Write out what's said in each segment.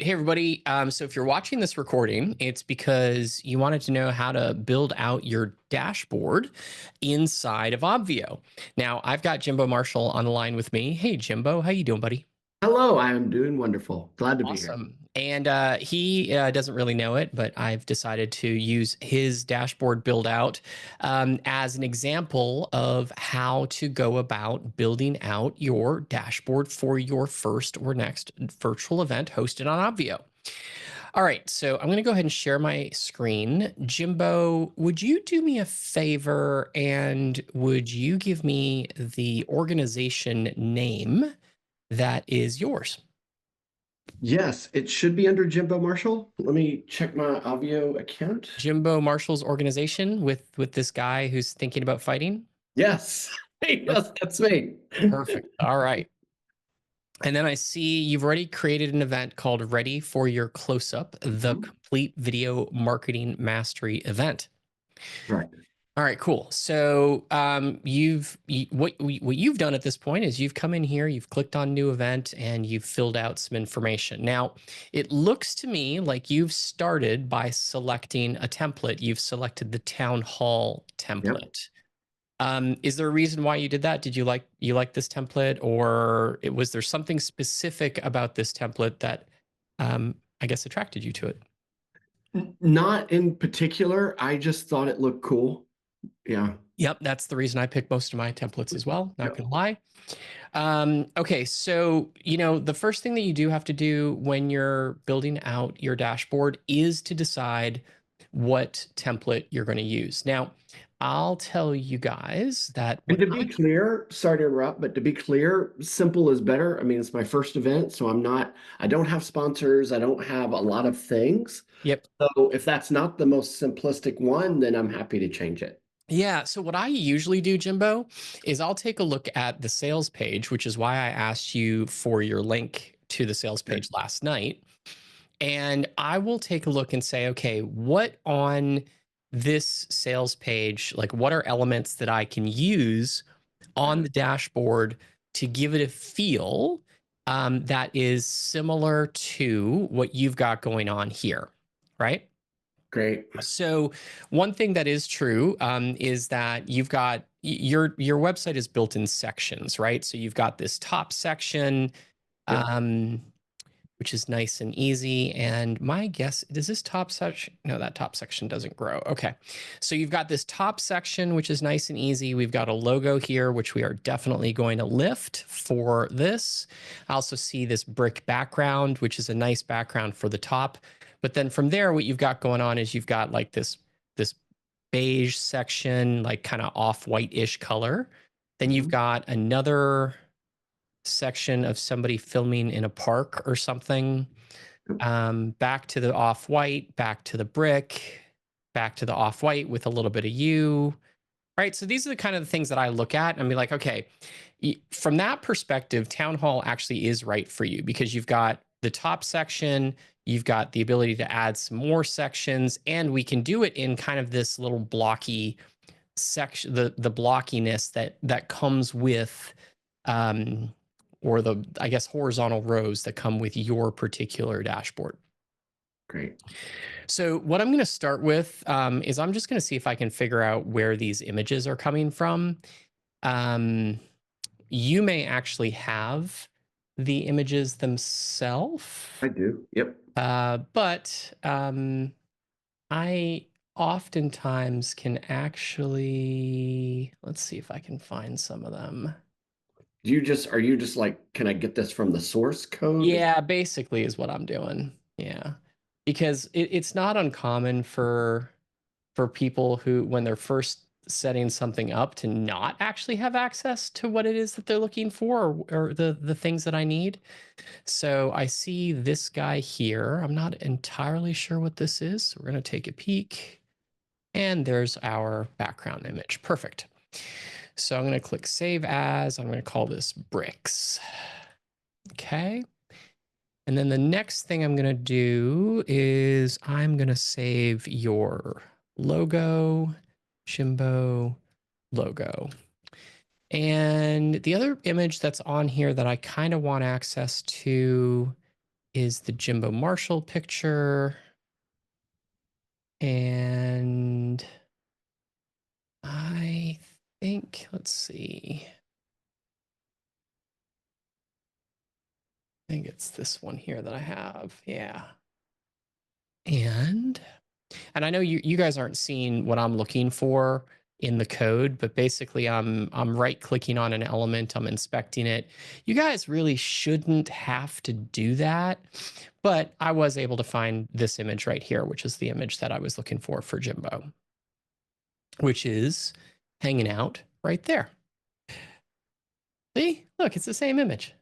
Hey everybody. So if you're watching this recording, it's because you wanted to know how to build out your dashboard inside of Obvio. Now, I've got Jimbo Marshall on the line with me. Hey Jimbo, how you doing, buddy? Hello, I am doing wonderful. Glad to be here. Awesome. And he doesn't really know it, but I've decided to use his dashboard build out as an example of how to go about building out your dashboard for your first or next virtual event hosted on Obvio. All right, so I'm going to go ahead and share my screen. Jimbo, would you do me a favor and would you give me the organization name that is yours? Yes, it should be under Jimbo Marshall. Let me check my Avio account. Jimbo Marshall's organization with this guy who's thinking about fighting? Yes, yes, that's me. Perfect. All right. And then I see you've already created an event called Ready for Your Close-Up, the complete video marketing mastery event. Right. All right, cool. So what you've done at this point is you've come in here, you've clicked on new event, and you've filled out some information. Now, it looks to me like you've started by selecting a template. You've selected the town hall Yep. template. Is there a reason why you did that? Did you like this template, or was there something specific about this template that I guess attracted you to it? Not in particular. I just thought it looked cool. Yeah. Yep, that's the reason I pick most of my templates as well, not Yep. gonna lie. Okay, so the first thing that you do have to do when you're building out your dashboard is to decide what template you're going to use. Now, I'll tell you guys that And what to be I clear, sorry to interrupt, but to be clear, simple is better. I mean, it's my first event, so I don't have sponsors, I don't have a lot of things. yep. So if that's not the most simplistic one, then I'm happy to change it. Yeah, so what I usually do, Jimbo, is I'll take a look at the sales page, which is why I asked you for your link to the sales Okay. page last night. And I will take a look and say, okay, what on this sales page, like what are elements that I can use on the dashboard to give it a feel that is similar to what you've got going on here, right? Great. So one thing that is true is that you've got your website is built in sections, right? So you've got this top section, Yep. um, which is nice and easy. And my guess, does this top section? No, that top section doesn't grow. Okay. So you've got this top section, which is nice and easy. We've got a logo here, which we are definitely going to lift for this. I also see this brick background, which is a nice background for the top. But then from there, what you've got going on is you've got like this beige section, like kind of off-white-ish color. Then you've got another section of somebody filming in a park or something. Back to the off-white, back to the brick, back to the off-white with a little bit of you. All right, so these are the kind of the things that I look at and be like, okay, from that perspective, Town Hall actually is right for you because you've got the top section, you've got the ability to add some more sections, and we can do it in kind of this little blocky section, the blockiness that comes with or the, I guess, horizontal rows that come with your particular dashboard. Great. So what I'm going to start with is I'm just going to see if I can figure out where these images are coming from. You may actually have the images themselves, I do. Yep. but I oftentimes can actually, let's see if I can find some of them. Are you just like, can I get this from the source code? Yeah, basically is what I'm doing. Yeah. Because it's not uncommon for people who, when they're first setting something up, to not actually have access to what it is that they're looking for, or the things that I need. So I see this guy here. I'm not entirely sure what this is. So we're going to take a peek. And there's our background image. Perfect. So I'm going to click Save As. I'm going to call this Bricks. Okay. And then the next thing I'm going to do is I'm going to save your logo, Jimbo logo. And the other image that's on here that I kind of want access to is the Jimbo Marshall picture. And I think, let's see. I think it's this one here that I have. Yeah. And I know you guys aren't seeing what I'm looking for in the code, but basically I'm right clicking on an element, I'm inspecting it. You guys really shouldn't have to do that, but I was able to find this image right here, which is the image that I was looking for Jimbo, which is hanging out right there. See, look, it's the same image.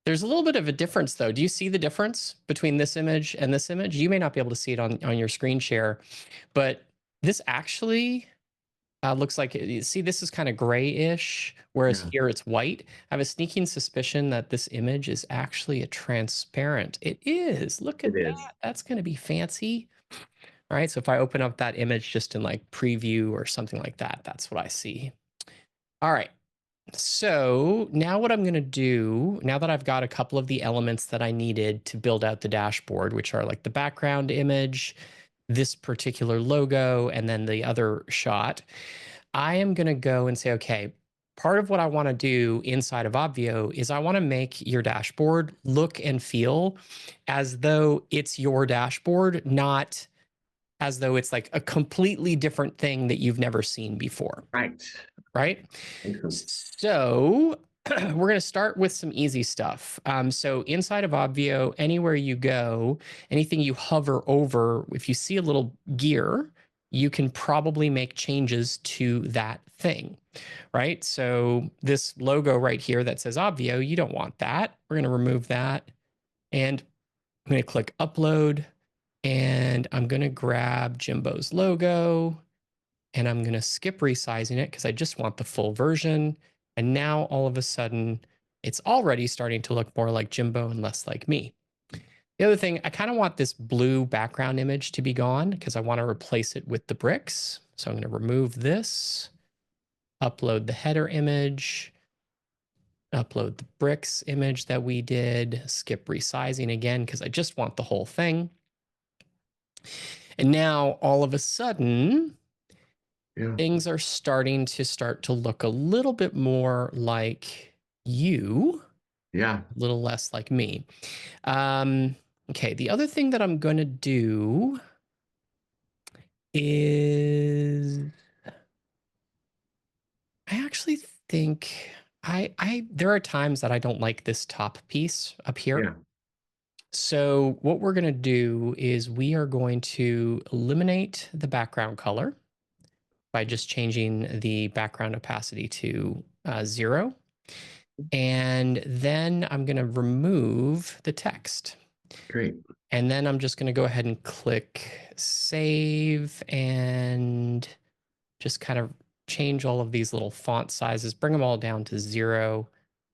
There's a little bit of a difference though. Do you see the difference between this image and this image? You may not be able to see it on your screen share, but this actually looks like, see, this is kind of grayish, whereas here it's white. I have a sneaking suspicion that this image is actually a transparent. It is. Look at that. That's going to be fancy. All right. So if I open up that image just in like preview or something like that, that's what I see. All right. So now what I'm going to do, now that I've got a couple of the elements that I needed to build out the dashboard, which are like the background image, this particular logo, and then the other shot, I am going to go and say, okay, part of what I want to do inside of Obvio is I want to make your dashboard look and feel as though it's your dashboard, not as though it's like a completely different thing that you've never seen before. Right? So we're going to start with some easy stuff. So inside of Obvio, anywhere you go, anything you hover over, if you see a little gear, you can probably make changes to that thing, right? So this logo right here that says Obvio, you don't want that. We're going to remove that. And I'm going to click upload, and I'm going to grab Jimbo's logo, and I'm going to skip resizing it because I just want the full version. And now all of a sudden, it's already starting to look more like Jimbo and less like me. The other thing, I kind of want this blue background image to be gone because I want to replace it with the bricks. So I'm going to remove this, upload the header image, upload the bricks image that we did, skip resizing again because I just want the whole thing. And now all of a sudden, things are starting to look a little bit more like you. Yeah. A little less like me. Okay, the other thing that I'm going to do is I actually think there are times that I don't like this top piece up here. Yeah. So what we're going to do is we are going to eliminate the background color by just changing the background opacity to 0. And then I'm going to remove the text. Great. And then I'm just going to go ahead and click save and just kind of change all of these little font sizes, bring them all down to 0,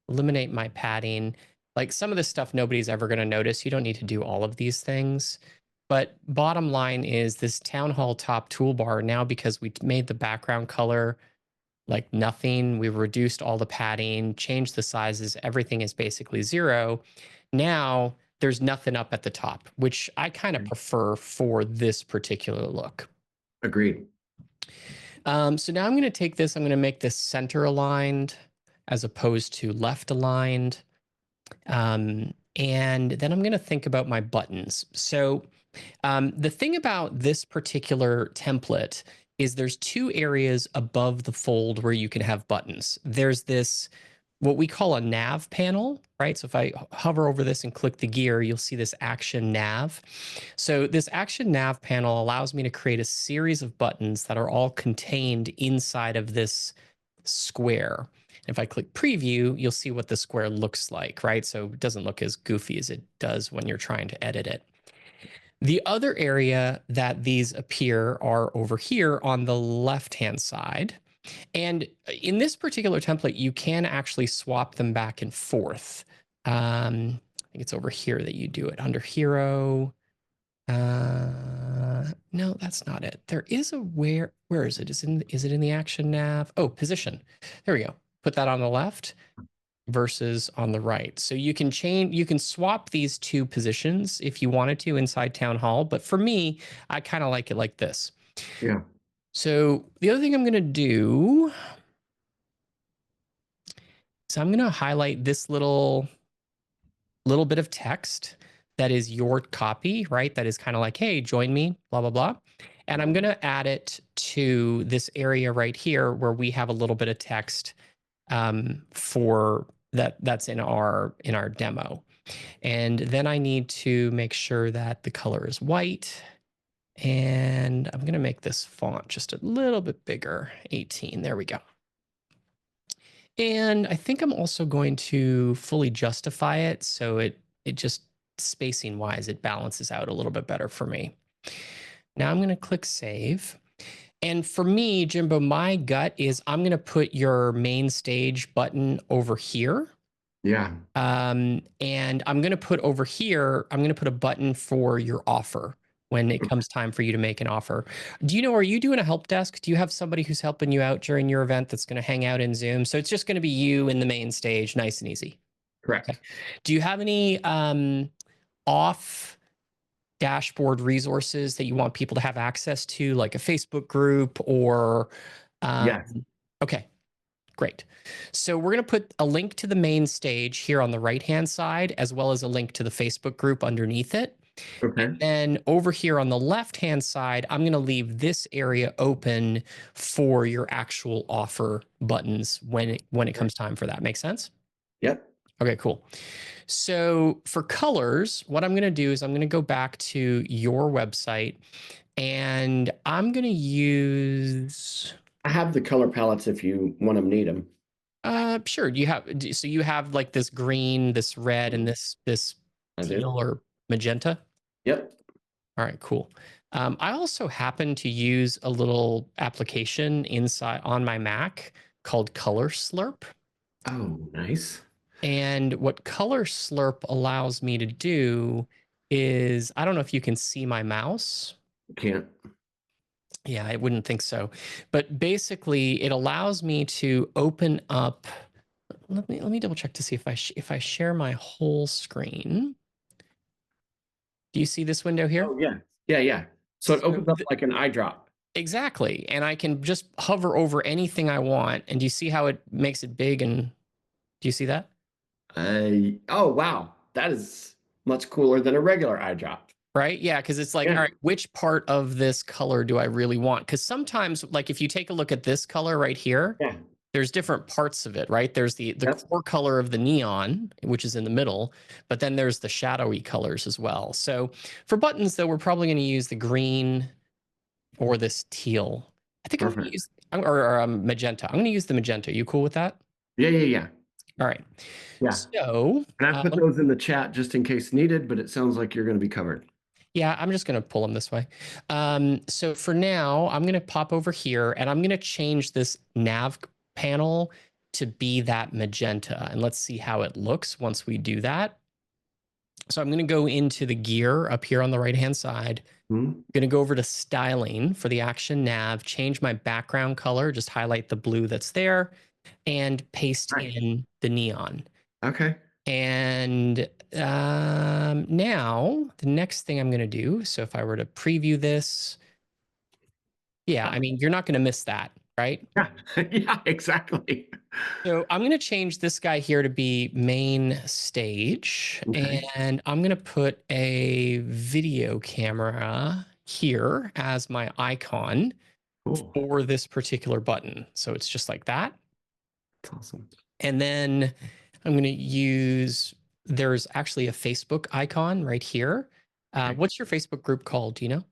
eliminate my padding. Like some of this stuff nobody's ever going to notice. You don't need to do all of these things. But bottom line is this Town Hall top toolbar now, because we made the background color like nothing, we've reduced all the padding, changed the sizes, everything is basically 0. Now there's nothing up at the top, which I kind of prefer for this particular look. Agreed. So now I'm going to take this, I'm going to make this center aligned as opposed to left aligned. And then I'm going to think about my buttons. So the thing about this particular template is there's 2 areas above the fold where you can have buttons. There's this, what we call a nav panel, right? So if I hover over this and click the gear, you'll see this action nav. So this action nav panel allows me to create a series of buttons that are all contained inside of this square. If I click preview, you'll see what the square looks like, right? So it doesn't look as goofy as it does when you're trying to edit it. The other area that these appear are over here on the left-hand side. And in this particular template, you can actually swap them back and forth. I think it's over here that you do it under hero. No, that's not it. There is a where is it? Is it in the action nav? Oh, position. There we go. Put that on the left. versus on the right. So you can swap these two positions if you wanted to inside Town Hall. But for me, I kind of like it like this. Yeah. So the other thing I'm going to do is I'm going to highlight this little bit of text that is your copy, right? That is kind of like, hey, join me, blah, blah, blah. And I'm going to add it to this area right here where we have a little bit of text for that's in our demo. And then I need to make sure that the color is white. And I'm going to make this font just a little bit bigger, 18. There we go. And I think I'm also going to fully justify it. So it just spacing wise, it balances out a little bit better for me. Now I'm going to click save. And for me, Jimbo, my gut is I'm going to put your main stage button over here. Yeah. And I'm going to put over here, I'm going to put a button for your offer when it comes time for you to make an offer. Do you know, are you doing a help desk? Do you have somebody who's helping you out during your event that's going to hang out in Zoom? So it's just going to be you in the main stage, nice and easy. Correct. Okay. Do you have any off dashboard resources that you want people to have access to, like a Facebook group or Yes. okay, great. So we're going to put a link to the main stage here on the right-hand side, as well as a link to the Facebook group underneath it. Okay. And then over here on the left-hand side, I'm going to leave this area open for your actual offer buttons when it comes time for that. Make sense? Yep. Okay, cool. So for colors, what I'm going to do is I'm going to go back to your website and I'm going to use I have the color palettes if you want them, need them. sure. So you have like this green, this red, and this I do. teal or magenta. Yep. All right, cool. I also happen to use a little application inside on my Mac called Color Slurp. Oh, nice. And what Color Slurp allows me to do is, I don't know if you can see my mouse. Can't. Yeah, I wouldn't think so. But basically, it allows me to open up. Let me double check to see if I share my whole screen. Do you see this window here? Oh, yeah. Yeah, yeah. So it So opens up like an eye drop. exactly, and I can just hover over anything I want. And do you see how it makes it big? And do you see that? Oh, wow. That is much cooler than a regular eye drop. Right? Yeah, because it's like, all Yeah. right, which part of this color do I really want? Because sometimes, like if you take a look at this color right here, Yeah. there's different parts of it, right? There's the Yep. core color of the neon, which is in the middle, but then there's the shadowy colors as well. So for buttons, though, we're probably going to use the green or this teal. I think I'm going to Perfect. use or magenta. I'm going to use the magenta. You cool with that? Yeah, yeah, yeah. All right. Yeah. So And I put those in the chat just in case needed, but it sounds like you're going to be covered. yeah, I'm just going to pull them this way. So for now, I'm going to pop over here and I'm going to change this nav panel to be that magenta. And let's see how it looks once we do that. So I'm going to go into the gear up here on the right-hand side. I'm going to go over to styling for the action nav, change my background color, just highlight the blue that's there, and paste Right. in the neon. Okay. And now the next thing I'm going to do, so if I were to preview this, yeah, I mean, you're not going to miss that, right? Yeah. Yeah, exactly. So I'm going to change this guy here to be main stage. Okay. And I'm going to put a video camera here as my icon Cool. for this particular button. So it's just like that. That's awesome. And then I'm going to use, there's actually a Facebook icon right here. Okay. What's your Facebook group called? Do you know?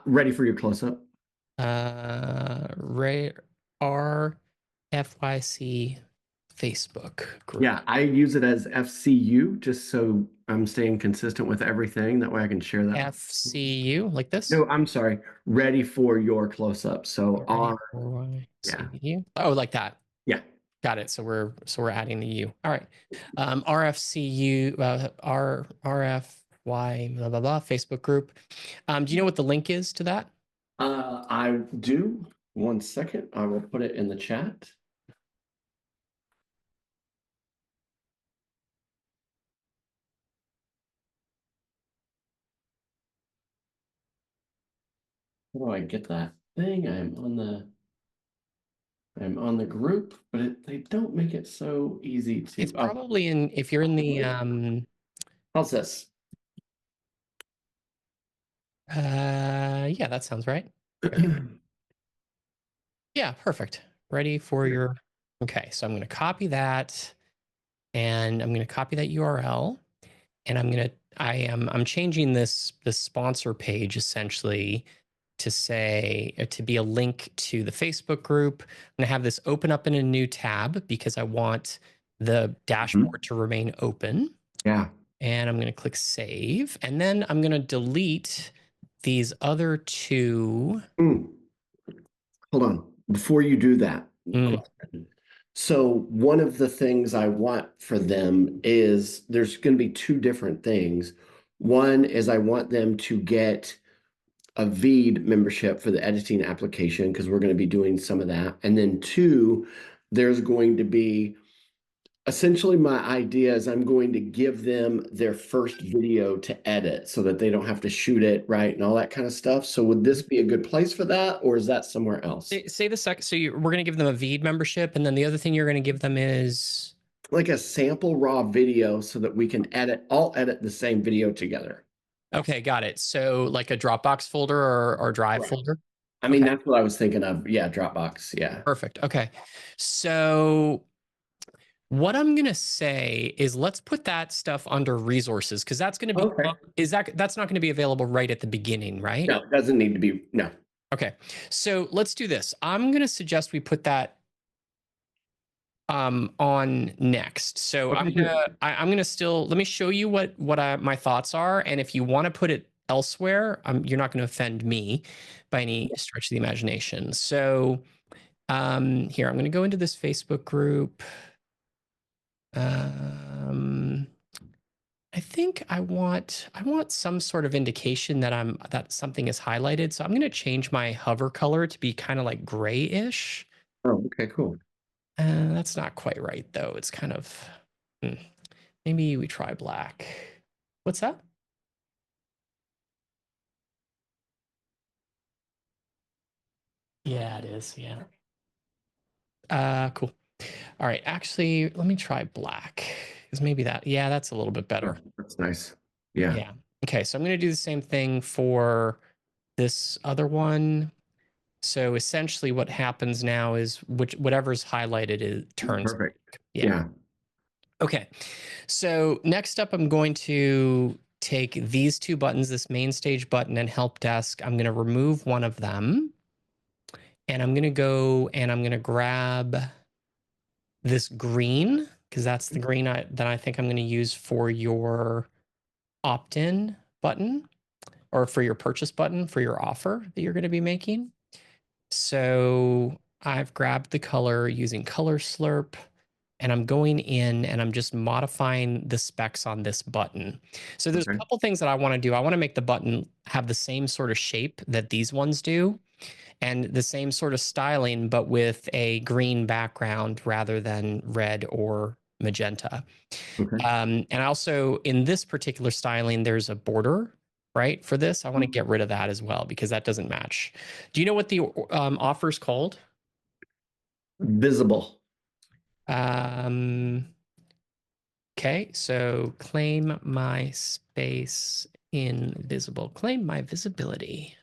Ready for your close up? RFYC Facebook group. Yeah, I use it as FCU just so I'm staying consistent with everything. That way I can share that. FCU, like this? No, I'm sorry. Ready for your close up. So R. Yeah. RFCU. Oh, like that. Yeah. Got it. So we're adding the U. All right. RFCU, RFY, blah, blah, blah, Facebook group. Do you know what the link is to that? I do. 1 second. I will put it in the chat. How do I get that thing? I'm on the group, but they don't make it so easy to. It's Oh, probably in, if you're in the, how's this? yeah, that sounds right. Right. Yeah, perfect. Ready for your, okay, so I'm going to copy that and I'm going to copy that URL and I'm changing this sponsor page essentially to say, to be a link to the Facebook group. I'm going to have this open up in a new tab because I want the dashboard to remain open. Yeah. And I'm going to click save. And then I'm going to delete these other two. Hold on. Before you do that, Mm. so one of the things I want for them is there's going to be two different things. One is I want them to get a VEED membership for the editing application because we're going to be doing some of that. And then two, there's going to be essentially my idea is I'm going to give them their first video to edit so that they don't have to shoot it right and all that kind of stuff. So would this be a good place for that, or is that somewhere else? Say the second. So we're going to give them a VEED membership, and then the other thing you're going to give them is Like a sample raw video so that we can all edit the same video together. okay, got it. So like a Dropbox folder or Drive Right. folder. I mean, Okay, that's what I was thinking of. Yeah, Dropbox. Yeah. perfect. Okay, so what I'm going to say is let's put that stuff under resources because that's going to be Okay. that's not going to be available right at the beginning, right? No, it doesn't need to be. No. Okay, so let's do this. I'm going to suggest we put that on next. So Okay. I'm gonna still let me show you what my thoughts are, and if you want to put it elsewhere, you're not going to offend me by any stretch of the imagination. So here I'm going to go into this Facebook group. I think I want some sort of indication that something is highlighted. So I'm going to change my hover color to be kind of like grayish. Oh, okay, cool. That's not quite right though. It's kind of maybe we try black. What's that? Yeah, it is. Yeah. Cool. All right. Actually, let me try black. Because maybe that. Yeah, that's a little bit better. Oh, that's nice. Yeah. Yeah. Okay. So I'm going to do the same thing for this other one. So essentially, what happens now is whatever's highlighted turns. Perfect. Yeah. Yeah. Okay. So next up, I'm going to take these two buttons, this main stage button and help desk. I'm going to remove one of them. And I'm going to go and I'm going to grab this green because that's the green that I think I'm going to use for your opt-in button or for your purchase button for your offer that you're going to be making. So I've grabbed the color using Color Slurp and I'm going in and I'm just modifying the specs on this button. So there's a couple things that I want to do. I want to make the button have the same sort of shape that these ones do and the same sort of styling, but with a green background rather than red or magenta. Okay. And also in this particular styling, there's a border, right? For this, I want to get rid of that as well because that doesn't match. Do you know what the offer is called? Visible. Okay, so claim my space invisible. Claim my visibility.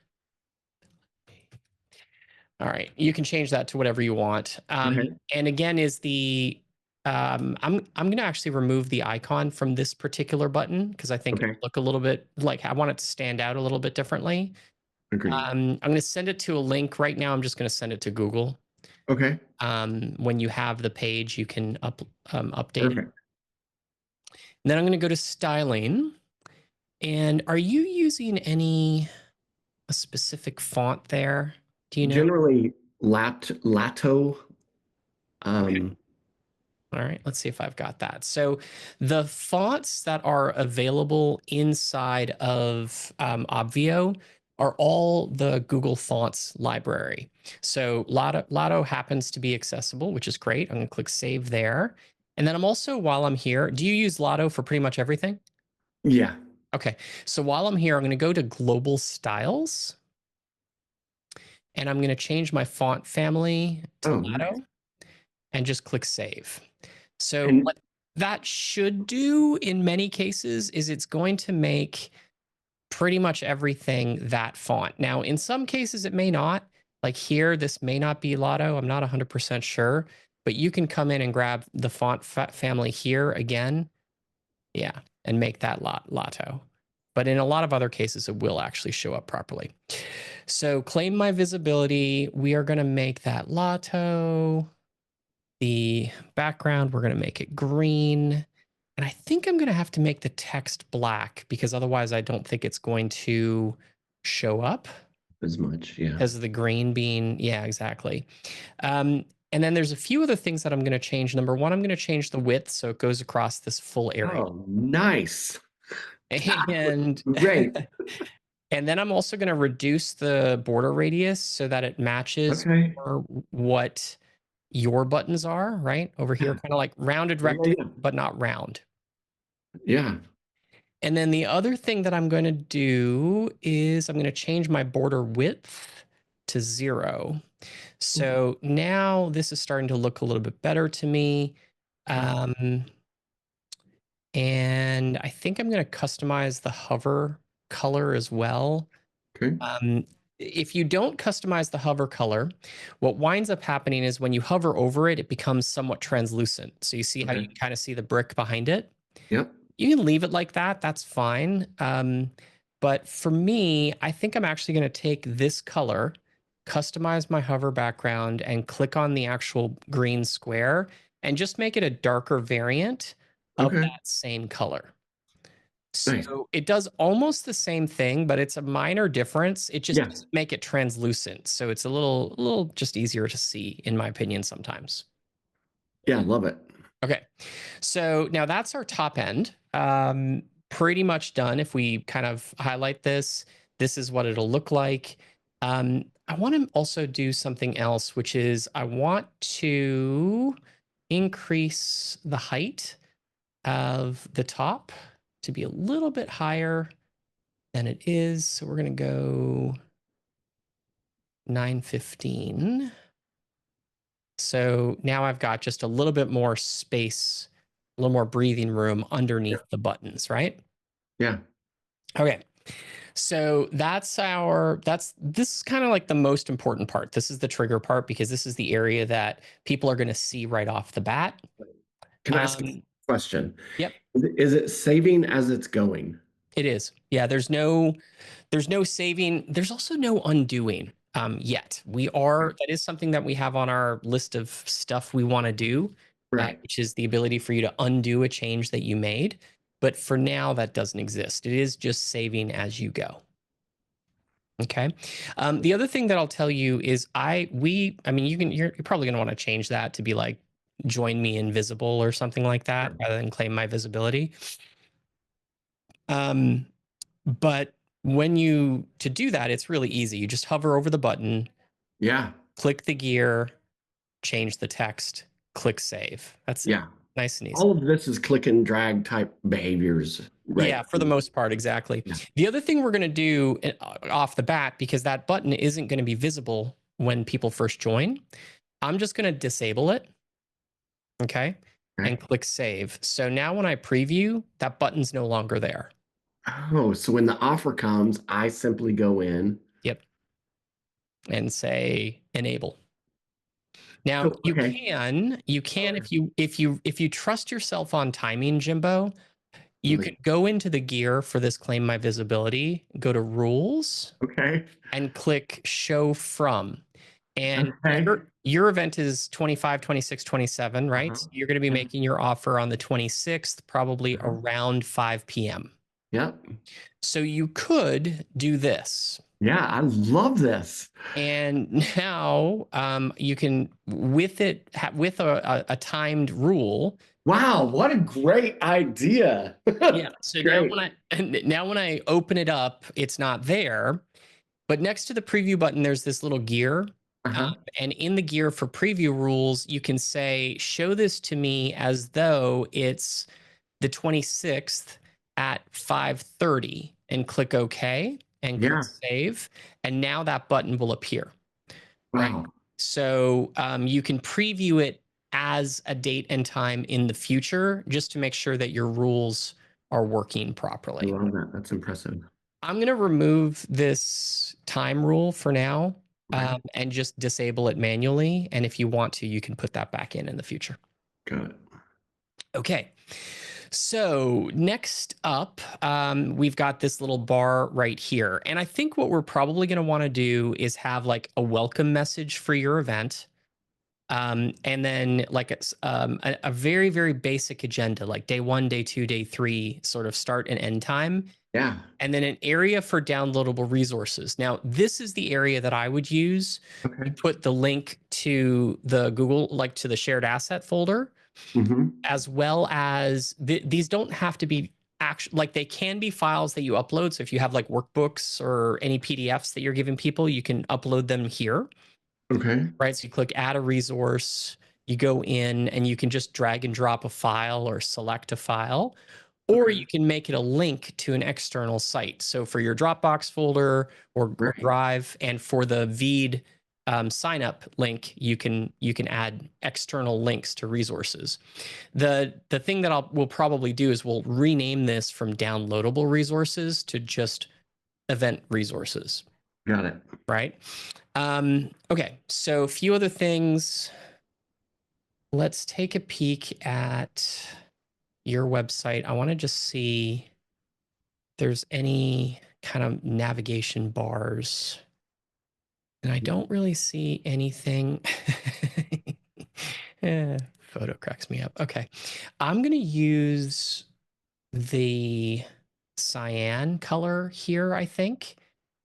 All right, you can change that to whatever you want. Okay. And again, is the I'm going to actually remove the icon from this particular button because I think Okay. it look a little bit like I want it to stand out a little bit differently. Agreed. I'm going to send it to a link right now. I'm just going to send it to Google. Okay. When you have the page, you can update it. Perfect. And then I'm going to go to styling. And are you using a specific font there? Do you know? Generally, Lato. Okay. All right, let's see if I've got that. So the fonts that are available inside of Obvio are all the Google Fonts library. So Lotto happens to be accessible, which is great. I'm going to click Save there. And then I'm also, while I'm here, do you use Lotto for pretty much everything? Yeah. Okay, so while I'm here, I'm going to go to Global Styles. and I'm going to change my font family to Oh, nice. Lato and just click save. So And what that should do in many cases is it's going to make pretty much everything that font. Now, in some cases, it may not. Like here, this may not be Lato. I'm not 100% sure, but you can come in and grab the font family here again. Yeah, and make that Lato. But in a lot of other cases, it will actually show up properly. So claim my visibility. We are going to make that Lato. The background, we're going to make it green. And I think I'm going to have to make the text black because otherwise I don't think it's going to show up as much, yeah. because of the green being, yeah, exactly. And then there's a few other things that I'm going to change. Number one, I'm going to change the width so it goes across this full area. Oh, nice. And Great. and then I'm also going to reduce the border radius so that it matches Okay. what your buttons are, right? Over here, Yeah. kind of like rounded Yeah, rectangle, yeah. but not round. Yeah. And then the other thing that I'm going to do is I'm going to change my border width to 0. So now this is starting to look a little bit better to me. And I think I'm going to customize the hover color as well. Okay. If you don't customize the hover color, what winds up happening is when you hover over it, it becomes somewhat translucent. So you see how you Okay. kind of see the brick behind it? Yep. You can leave it like that. That's fine. But for me, I think I'm actually going to take this color, customize my hover background, and click on the actual green square and just make it a darker variant of Okay. that same color. Nice. So it does almost the same thing, but it's a minor difference. It just Yeah. doesn't make it translucent. So it's a little just easier to see, in my opinion, sometimes. Yeah, love it. Okay. So now that's our top end. Pretty much done. If we kind of highlight this, this is what it'll look like. I want to also do something else, which is I want to increase the height of the top to be a little bit higher than it is. So we're going to go 915. So now I've got just a little bit more space, a little more breathing room underneath the buttons, right? Yeah. Okay. So this is kind of like the most important part. This is the trigger part because this is the area that people are going to see right off the bat. Can I ask a question? Yep. Is it saving as it's going? It is. Yeah, there's no saving. There's also no undoing yet. That is something that we have on our list of stuff we want to do, Right. which is the ability for you to undo a change that you made. But for now, that doesn't exist. It is just saving as you go. Okay. The other thing that I'll tell you is you're probably going to want to change that to be like, join me invisible or something like that, rather than claim my visibility. But to do that, it's really easy. You just hover over the button, Yeah. click the gear, change the text, click save. That's it. Yeah. Nice and easy. All of this is click and drag type behaviors, right? Yeah, for the most part, exactly. Yeah. The other thing we're going to do off the bat, because that button isn't going to be visible when people first join, I'm just going to disable it. Okay. And click save. So now when I preview, that button's no longer there. Oh, so when the offer comes, I simply go in. Yep. And say enable. Now you can if you trust yourself on timing, Jimbo, you can go into the gear for this claim my visibility, go to rules, and click show from. And your event is 25, 26, 27, right? You're going to be making your offer on the 26th, probably around 5 p.m. Yep. So you could do this. Yeah, I love this. And now you can, with a timed rule. Wow, what a great idea. Yeah. So now when I open it up, it's not there. But next to the preview button, there's this little gear. And in the gear for preview rules, you can say, show this to me as though it's the 26th at 5:30 and click OK and click save. And now that button will appear. right? Wow. So you can preview it as a date and time in the future just to make sure that your rules are working I properly. love that. That's impressive. I'm going to remove this time rule for now Okay. and just disable it manually. And if you want to, you can put that back in the future. Got it. Okay. So next up, we've got this little bar right here. And I think what we're probably going to want to do is have like a welcome message for your event. And then like a very, very basic agenda, like day 1, day 2, day 3, sort of start and end time. Yeah. And then an area for downloadable resources. Now, this is the area that I would use to Okay. put the link to the Google, like to the shared asset folder, Mm-hmm. as well as these don't have to be actual, like they can be files that you upload. So if you have like workbooks or any PDFs that you're giving people, you can upload them here, Okay. right? So you click add a resource, you go in and you can just drag and drop a file or select a file, or Okay. you can make it a link to an external site. So for your Dropbox folder or Right. Drive, and for the Veed sign up link, you can add external links to resources. The thing that we'll probably do is we'll rename this from downloadable resources to just event resources, Got it. right? Okay, so a few other things. Let's take a peek at your website. I want to just see if there's any kind of navigation bars. And I don't really see anything. Photo cracks me up. Okay. I'm going to use the cyan color here, I think,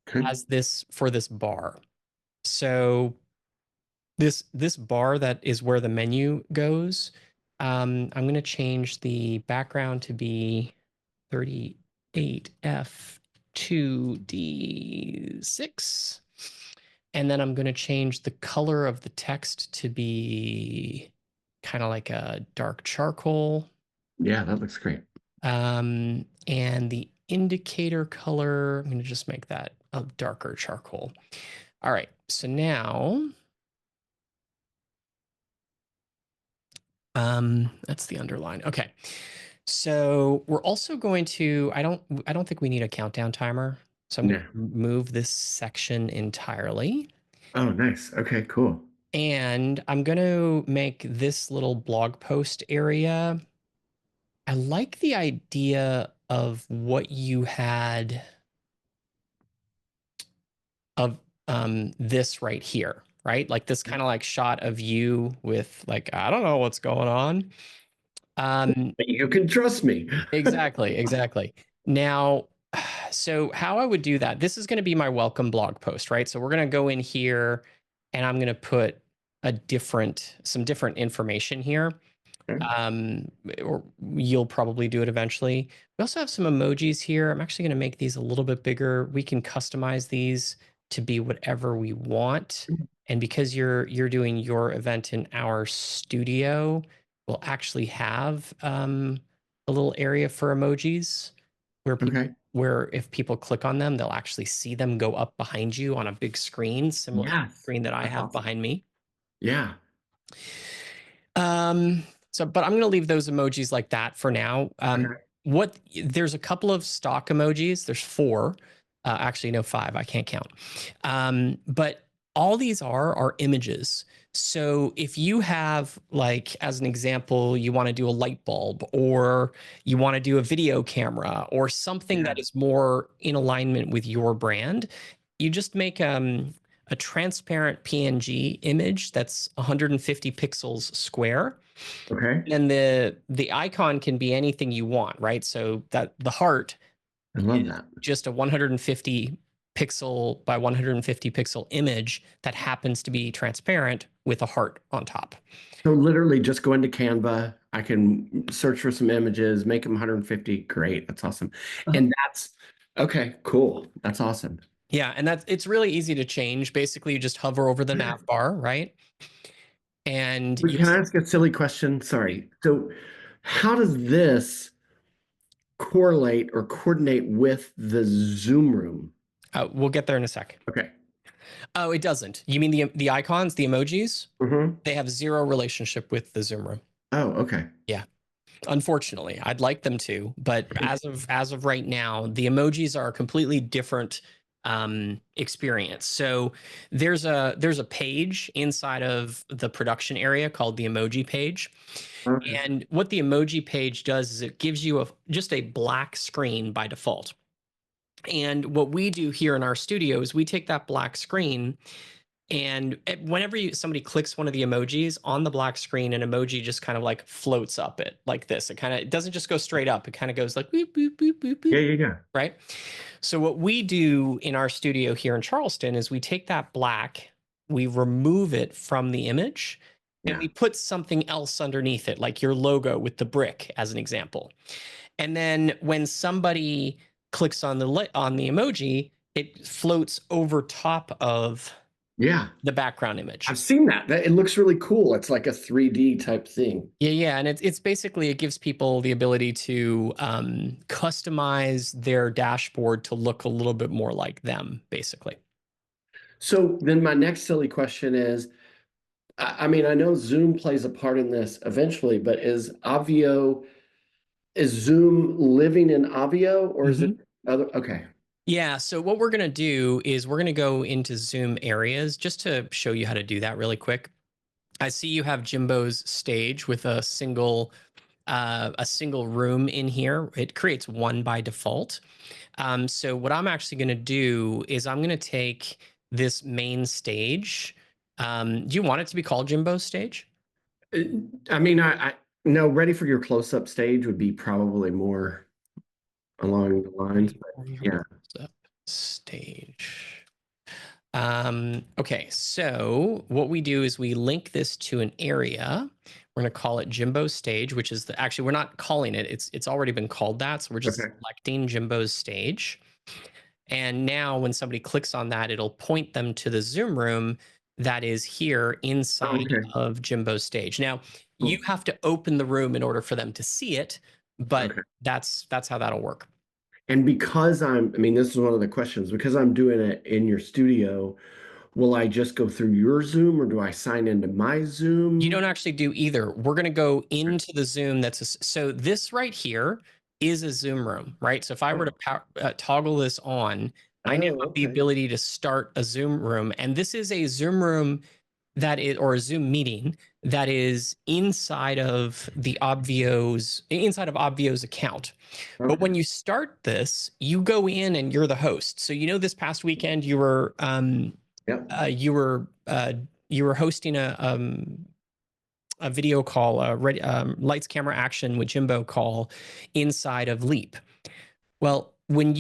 Okay. as this for this bar. So this bar that is where the menu goes. I'm going to change the background to be 38F2D6. And then I'm going to change the color of the text to be kind of like a dark charcoal. Yeah, that looks great. And the indicator color, I'm going to just make that a darker charcoal. All right. So now, that's the underline. Okay. So we're also going to, I don't think we need a countdown timer. So I'm going Yeah. to move this section entirely. Oh, nice. Okay, cool. And I'm going to make this little blog post area. I like the idea of what you had of this right here, right? Like this kind of like shot of you with like, I don't know what's going on. But you can trust me. Exactly. Now, so how I would do that, this is going to be my welcome blog post, right? So we're going to go in here and I'm going to put some different information here. Okay. Or you'll probably do it eventually. We also have some emojis here. I'm actually going to make these a little bit bigger. We can customize these to be whatever we want. And because you're doing your event in our studio, we'll actually have a little area for emojis Okay. where if people click on them, they'll actually see them go up behind you on a big screen, similar to the Yes. screen that I That's have awesome. behind me. Yeah. But I'm going to leave those emojis like that for now. Okay. There's a couple of stock emojis. There's 4. Actually, no, 5. I can't count. But all these are images. So if you have, like, as an example, you want to do a light bulb, or you want to do a video camera, or something Yeah. that is more in alignment with your brand, you just make a transparent PNG image that's 150 pixels square. Okay. And the icon can be anything you want, right? So that the heart I love is that. just a 150 pixel by 150 pixel image that happens to be transparent with a heart on top. So literally just go into Canva. I can search for some images, make them 150. Great. That's awesome. And that's okay, cool. That's awesome. Yeah, and it's really easy to change. Basically, you just hover over the nav bar, right? And But can I ask a silly question? Sorry. So how does this correlate or coordinate with the Zoom room? we'll get there in a sec. Okay. Oh, it doesn't. You mean the icons, the emojis? Mm-hmm. They have zero relationship with the Zoom room. Oh, okay. Yeah. Unfortunately, I'd like them to, but as of right now, the emojis are a completely different experience. So there's a page inside of the production area called the emoji page. Okay. And what the emoji page does is it gives you just a black screen by default. And what we do here in our studio is we take that black screen, and whenever somebody clicks one of the emojis on the black screen, an emoji just kind of like floats up it like this. It doesn't just go straight up. It kind of goes like boop, boop, boop, boop, Yeah, boop, yeah, yeah. right? So what we do in our studio here in Charleston is we take that black, we remove it from the image, and Yeah. we put something else underneath it, like your logo with the brick as an example. And then when somebody clicks on the emoji, it floats over top of Yeah. the background image. I've seen that. It looks really cool. It's like a 3D type thing. Yeah, yeah, and it's basically, it gives people the ability to customize their dashboard to look a little bit more like them, basically. So then my next silly question is, I mean, I know Zoom plays a part in this eventually, but is Zoom living in Obvio or is it Mhm. other? Okay. Yeah, so what we're gonna do is we're gonna go into Zoom areas just to show you how to do that really quick. I see you have Jimbo's stage with a single room in here. It creates one by default. So what I'm actually going to do is I'm going to take this main stage. Do you want it to be called Jimbo's stage? Uh, I mean, I no, ready for your close-up stage would be probably more along the lines, Ready but for your yeah. close-up stage. Okay, so what we do is we link this to an area. We're going to call it Jimbo's stage, which is actually, we're not calling it. It's already been called that. So we're just Okay. selecting Jimbo's stage. And now when somebody clicks on that, it'll point them to the Zoom room that is here Oh, inside okay. of Jimbo's stage. Now, you Cool. have to open the room in order for them to see it, but Okay. that's how that'll work. And because I mean, this is one of the questions, because I'm doing it in your studio, will I just go through your Zoom or do I sign into my You Zoom? don't actually do either. We're going to go into the Zoom so this right here is a Zoom room, right? So if I were Oh, to toggle this on, I now oh, have the okay. ability to start a Zoom room. And this is a Zoom room that is, or a Zoom meeting that is inside of Obvio's account. But Okay. when you start this, you go in and you're the host. So this past weekend you were Yep. uh, you were uh, you were hosting a video call, lights, camera, action with Jimbo call inside of Leap. Well, when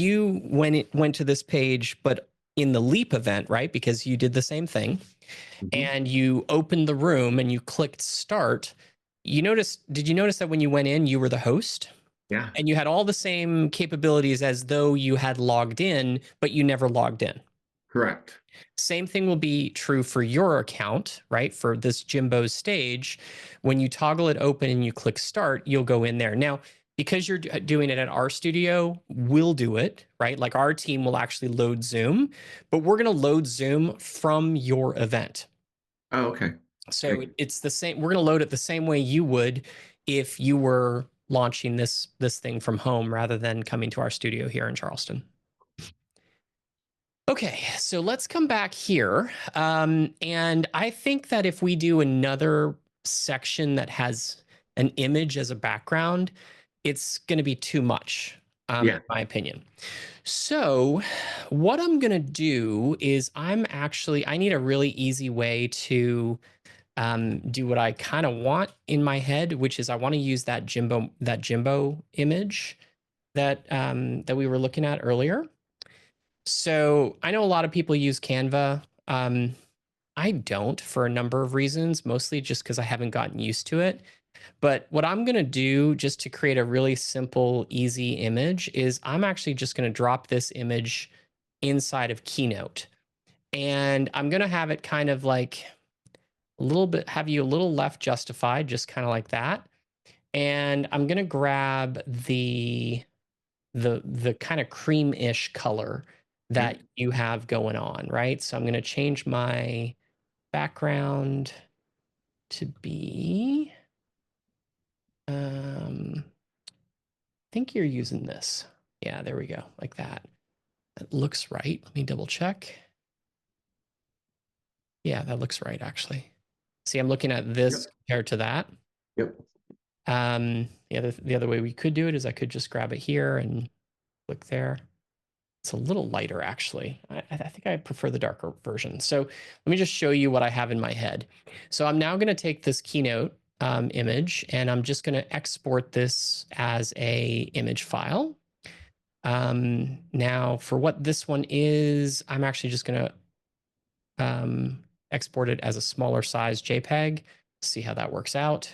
it went to this page, but in the Leap event, right? Because you did the same thing, Mhm. and you opened the room and you clicked start. Did you notice that when you went in, you were the host? Yeah. And you had all the same capabilities as though you had logged in, but you never logged in. Correct. Same thing will be true for your account, right? For this Jimbo's stage, when you toggle it open and you click start, you'll go in there. Now, because you're doing it at our studio, we'll do it, right? Like our team will actually load Zoom, but we're going to load Zoom from your event. Oh, okay. So Okay. it's the same. We're going to load it the same way you would if you were launching this thing from home rather than coming to our studio here in Charleston. Okay, so let's come back here. And I think that if we do another section that has an image as a background, it's going to be too much, Yeah. in my opinion. So what I'm going to do is I need a really easy way to do what I kind of want in my head, which is I want to use that Jimbo image that we were looking at earlier. So I know a lot of people use Canva. I don't for a number of reasons, mostly just because I haven't gotten used to it. But what I'm going to do just to create a really simple, easy image is I'm actually just going to drop this image inside of Keynote. And I'm going to have it kind of like have you a little left justified, just kind of like that. And I'm going to grab the kind of cream-ish color that you have going on, right? So I'm going to change my background to be, I think you're using this. Yeah, there we go, like that. That looks right. Let me double check. Yeah, that looks right, actually. See, I'm looking at this compared to that. Yep. The other way we could do it is I could just grab it here and click there. It's a little lighter, actually. I think I prefer the darker version. So let me just show you what I have in my head. So I'm now going to take this Keynote image, and I'm just going to export this as a image file. Now, for what this one is, I'm actually just going to export it as a smaller size JPEG. See how that works out.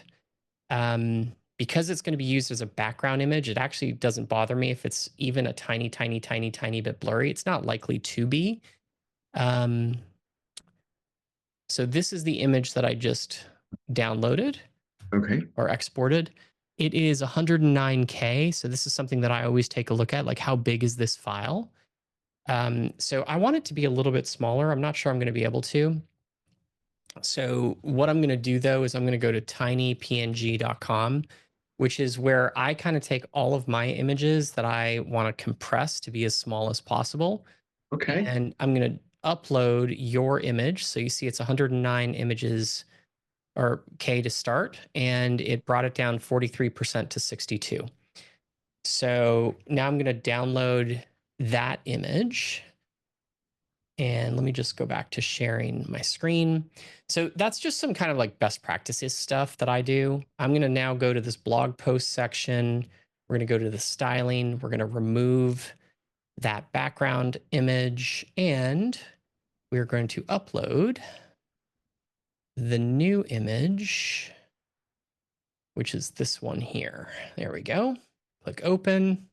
Because it's going to be used as a background image, it actually doesn't bother me if it's even a tiny bit blurry. It's not likely to be. So this is the image that I just downloaded or exported. It is 109K. So this is something that I always take a look at, like how big is this file? So I want it to be a little bit smaller. I'm not sure I'm going to be able to. So what I'm going to do, though, is I'm going to go to tinypng.com, which is where I kind of take all of my images that I want to compress to be as small as possible. Okay. And I'm going to upload your image. So you see it's 109 images or K to start, and it brought it down 43% to 62. So now I'm going to download that image. And let me just go back to sharing my screen. So that's just some kind of like best practices stuff that I do. I'm going to now go to this blog post section. We're going to go to the styling. We're going to remove that background image, and we're going to upload the new image, which is this one here. There we go. Click open,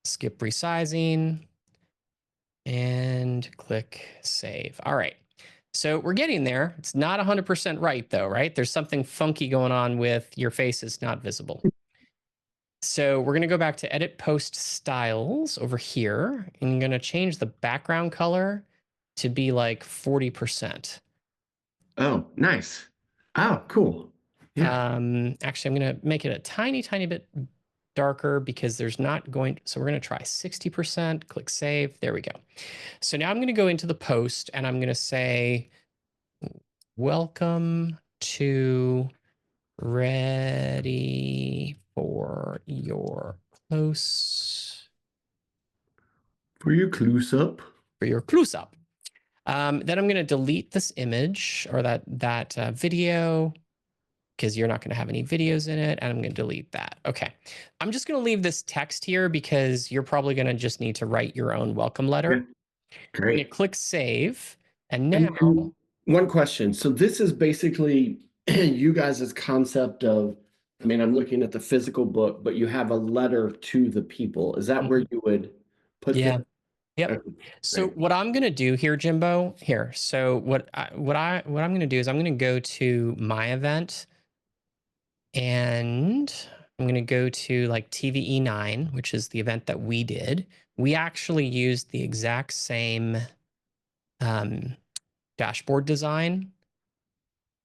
skip resizing, and click save. All right. So we're getting there. It's not 100% right, though, right? There's something funky going on with your face is not visible. So we're going to go back to edit post styles over here. And I'm going to change the background color to be like 40%. Oh, nice. Oh, cool. Yeah. Actually, I'm going to make it a tiny bit darker because there's not going. So we're going to try 60%. Click save. There we go. So now I'm going to go into the post and I'm going to say, welcome to ready for your close. For your close up. For your close up. Then I'm going to delete this image or that video because you're not going to have any videos in it. And I'm going to delete that. Okay. I'm just going to leave this text here because you're probably going to just need to write your own welcome letter. Yeah. Great. I'm going to click save. And now one question. So this is basically you guys' concept of, I mean, I'm looking at the physical book, but you have a letter to the people. Is that where you would put them? Yep. Okay, so great. what I'm going to do here, Jimbo, here. So what I'm going to do is I'm going to go to my event and I'm going to go to like TVE9, which is the event that we did. We actually used the exact same dashboard design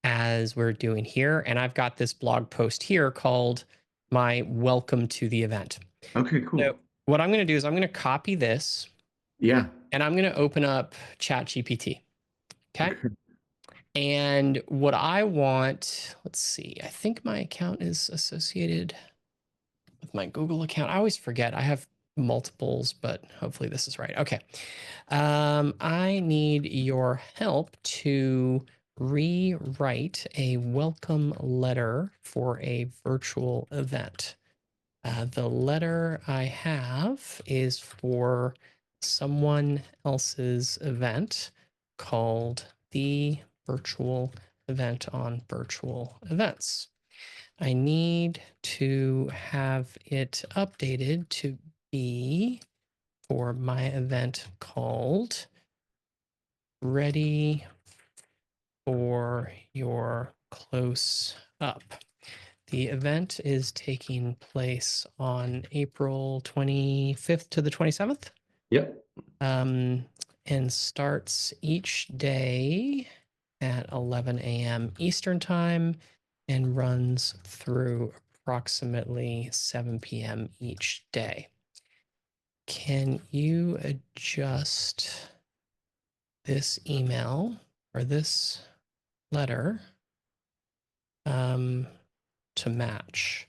as we're doing here. And I've got this blog post here called my welcome to the event. Okay, cool. So what I'm going to do is I'm going to copy this. Yeah. And I'm going to open up ChatGPT. Okay. And what I want, let's see, I think my account is associated with my Google account. I always forget. I have multiples, but hopefully this is right. Okay. I need your help to rewrite a welcome letter for a virtual event. The letter I have is for someone else's event called the virtual event on virtual events. I need to have it updated to be for my event called Ready for Your Close Up. The event is taking place on April 25th to the 27th. Yep. And starts each day at 11 a.m. Eastern time and runs through approximately 7 p.m. each day. Can you adjust this email or this letter to match?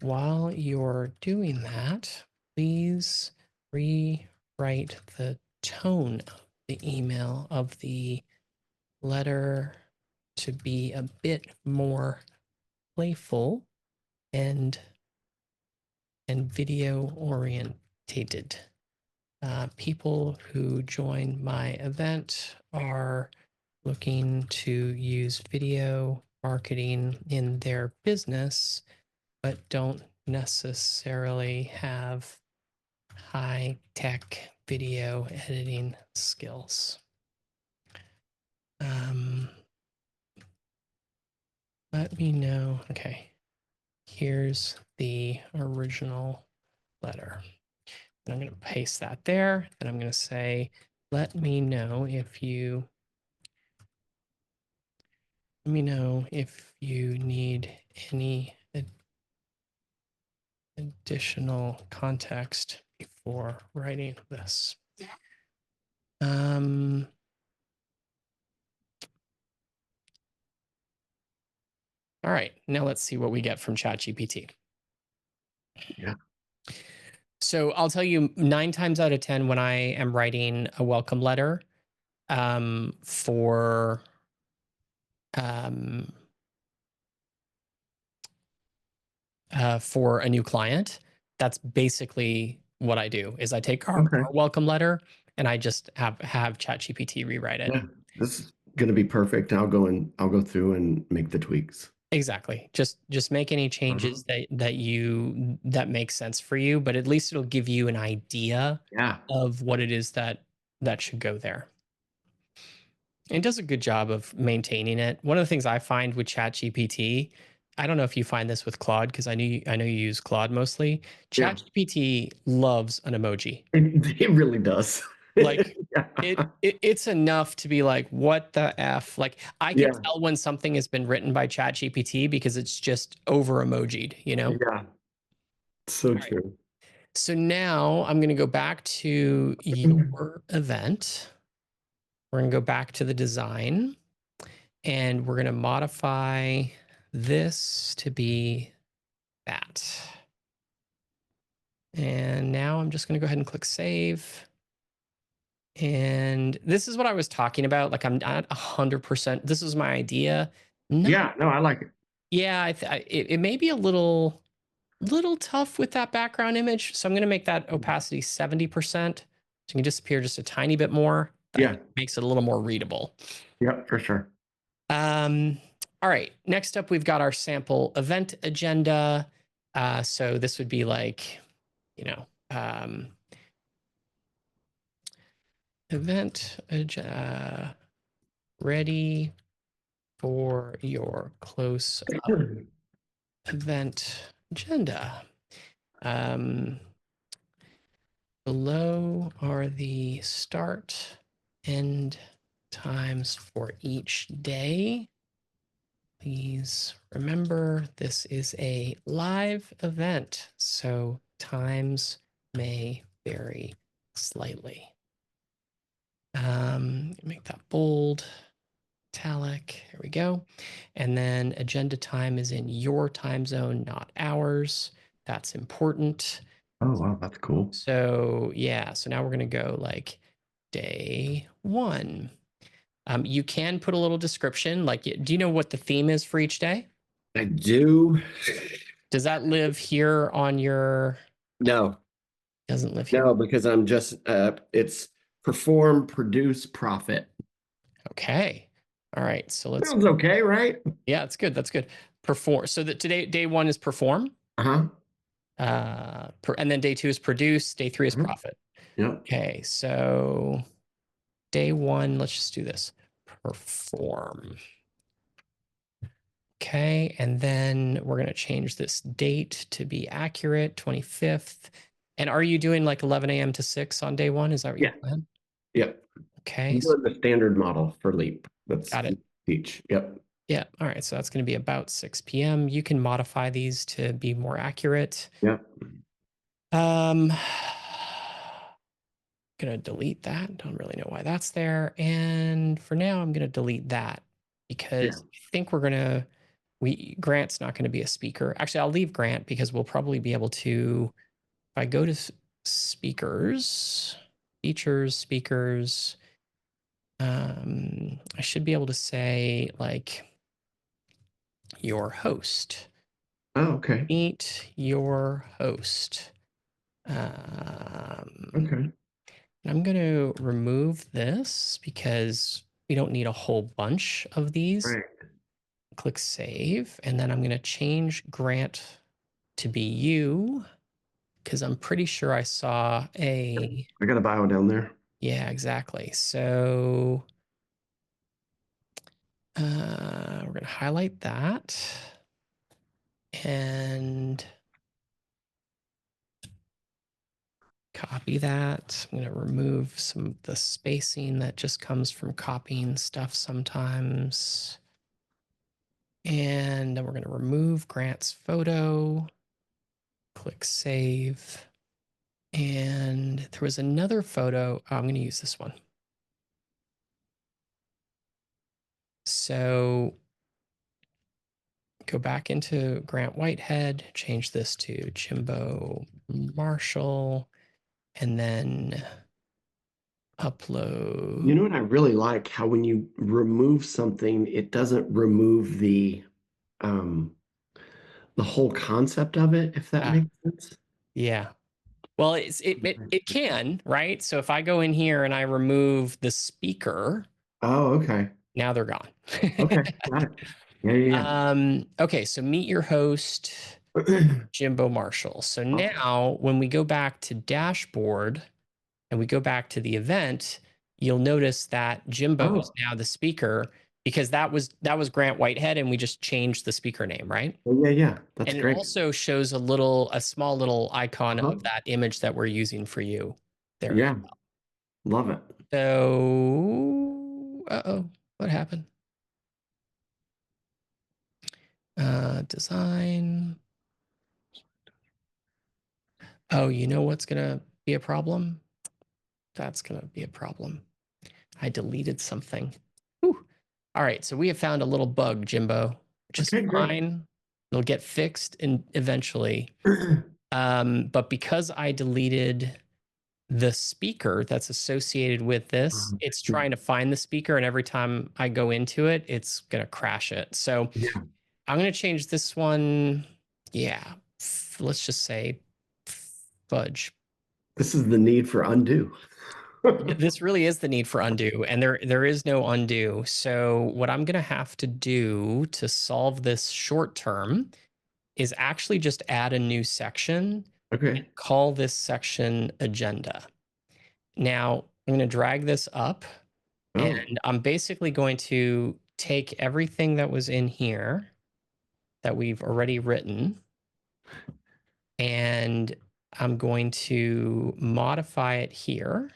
While you're doing that, please rewrite the tone of the email of the letter to be a bit more playful and video orientated. People who join my event are looking to use video marketing in their business, but don't necessarily have high-tech video editing skills. Let me know. Okay, here's the original letter. And I'm going to paste that there. And I'm going to say, let me know if you need any additional context before writing this. All right, now let's see what we get from ChatGPT. Yeah. So I'll tell you 9 times out of 10 when I am writing a welcome letter for a new client, that's basically what I do is I take our welcome letter and I just have ChatGPT rewrite it. Yeah, this is going to be perfect. I'll go through and make the tweaks. Exactly. Just make any changes that make sense for you, but at least it'll give you an idea of what it is that should go there. It does a good job of maintaining it. One of the things I find with ChatGPT, I don't know if you find this with Claude because I know you use Claude mostly. ChatGPT loves an emoji. It really does. Like it's enough to be like, what the F? Like I can tell when something has been written by ChatGPT because it's just over emojied, you know? Yeah. So true. So now I'm going to go back to your event. We're going to go back to the design and we're going to modify this to be that. And now I'm just going to go ahead and click save. And this is what I was talking about. Like I'm not 100%. This is my idea. Yeah, no, I like it. Yeah, it may be a little tough with that background image. So I'm going to make that opacity 70%. So you can disappear just a tiny bit more. That makes it a little more readable. Yep, for sure. All right. Next up, we've got our sample event agenda. So this would be like, event ready for your close event agenda. Below are the start end times for each day. Please remember this is a live event, so times may vary slightly. Make that bold, italic. There we go. And then agenda time is in your time zone, not ours. That's important. Oh, wow, that's cool. So yeah, so now we're going to go like day 1. You can put a little description. Like, do you know what the theme is for each day? I do. Does that live here on your? No. Doesn't live here. No, because I'm just, it's perform, produce, profit. Okay. All right. So let's. Sounds okay, right? Yeah, that's good. That's good. Perform. So that today, day 1 is perform. And then day 2 is produce. Day 3 is profit. Yep. Okay. So day 1, let's just do this. Perform. Okay. And then we're going to change this date to be accurate, 25th. And are you doing like 11 a.m. to 6 on day one? Is that what your Yeah. plan? Yep. Okay. I'm doing the standard model for Leap. That's Got it. teach. Yep. Yeah. All right. So that's going to be about 6 p.m. You can modify these to be more accurate. Yep. Gonna delete that. Don't really know why that's there. And for now, I'm gonna delete that Yeah. because I think Grant's not gonna be a speaker. Actually, I'll leave Grant because we'll probably be able to, if I go to speakers, features, speakers, I should be able to say like your host. Oh, okay. Meet your host. Okay. I'm going to remove this because we don't need a whole bunch of these. Right. Click save. And then I'm going to change Grant to be you because I'm pretty sure I saw a. I got a bio down there. Yeah, exactly. So we're going to highlight that and copy that. I'm going to remove some of the spacing that just comes from copying stuff sometimes. And then we're going to remove Grant's photo, click save. And there was another photo. Oh, I'm going to use this one. So go back into Grant Whitehead, change this to Jimbo Marshall, and then upload. You know what I really like? How when you remove something, it doesn't remove um the whole concept of it, if that Ah, makes sense. yeah. Well, it can, right? So if I go in here and I remove the speaker, Oh, okay. now they're gone. Okay. Got it. Yeah, yeah, Okay, so meet your host, yeah. Jimbo Marshall. So Awesome. now when we go back to dashboard and we go back to the event, you'll notice that Jimbo is Oh, now the speaker because that was Grant Whitehead and we just changed the speaker name, right? oh, yeah, yeah. That's And it great. also shows a small little icon Uh-huh. of that image that we're using for you there. Yeah, love it. So, uh-oh, what happened? Design. Oh, you know what's gonna be a problem? That's gonna be a problem. I deleted something. Whew. All right, so we have found a little bug, Jimbo, which is Okay, great. fine. It'll get fixed and eventually. But because I deleted the speaker that's associated with this, it's trying to find the speaker, and every time I go into it, it's gonna crash it. So Yeah, I'm gonna change this one. Yeah, let's just say fudge. this is the need for undo. This really is the need for undo, and there is no undo. So what I'm gonna have to do to solve this short term is actually just add a new section and Okay. call this section agenda. Now I'm gonna drag this up, Oh, and I'm basically going to take everything that was in here that we've already written, and I'm going to modify it here.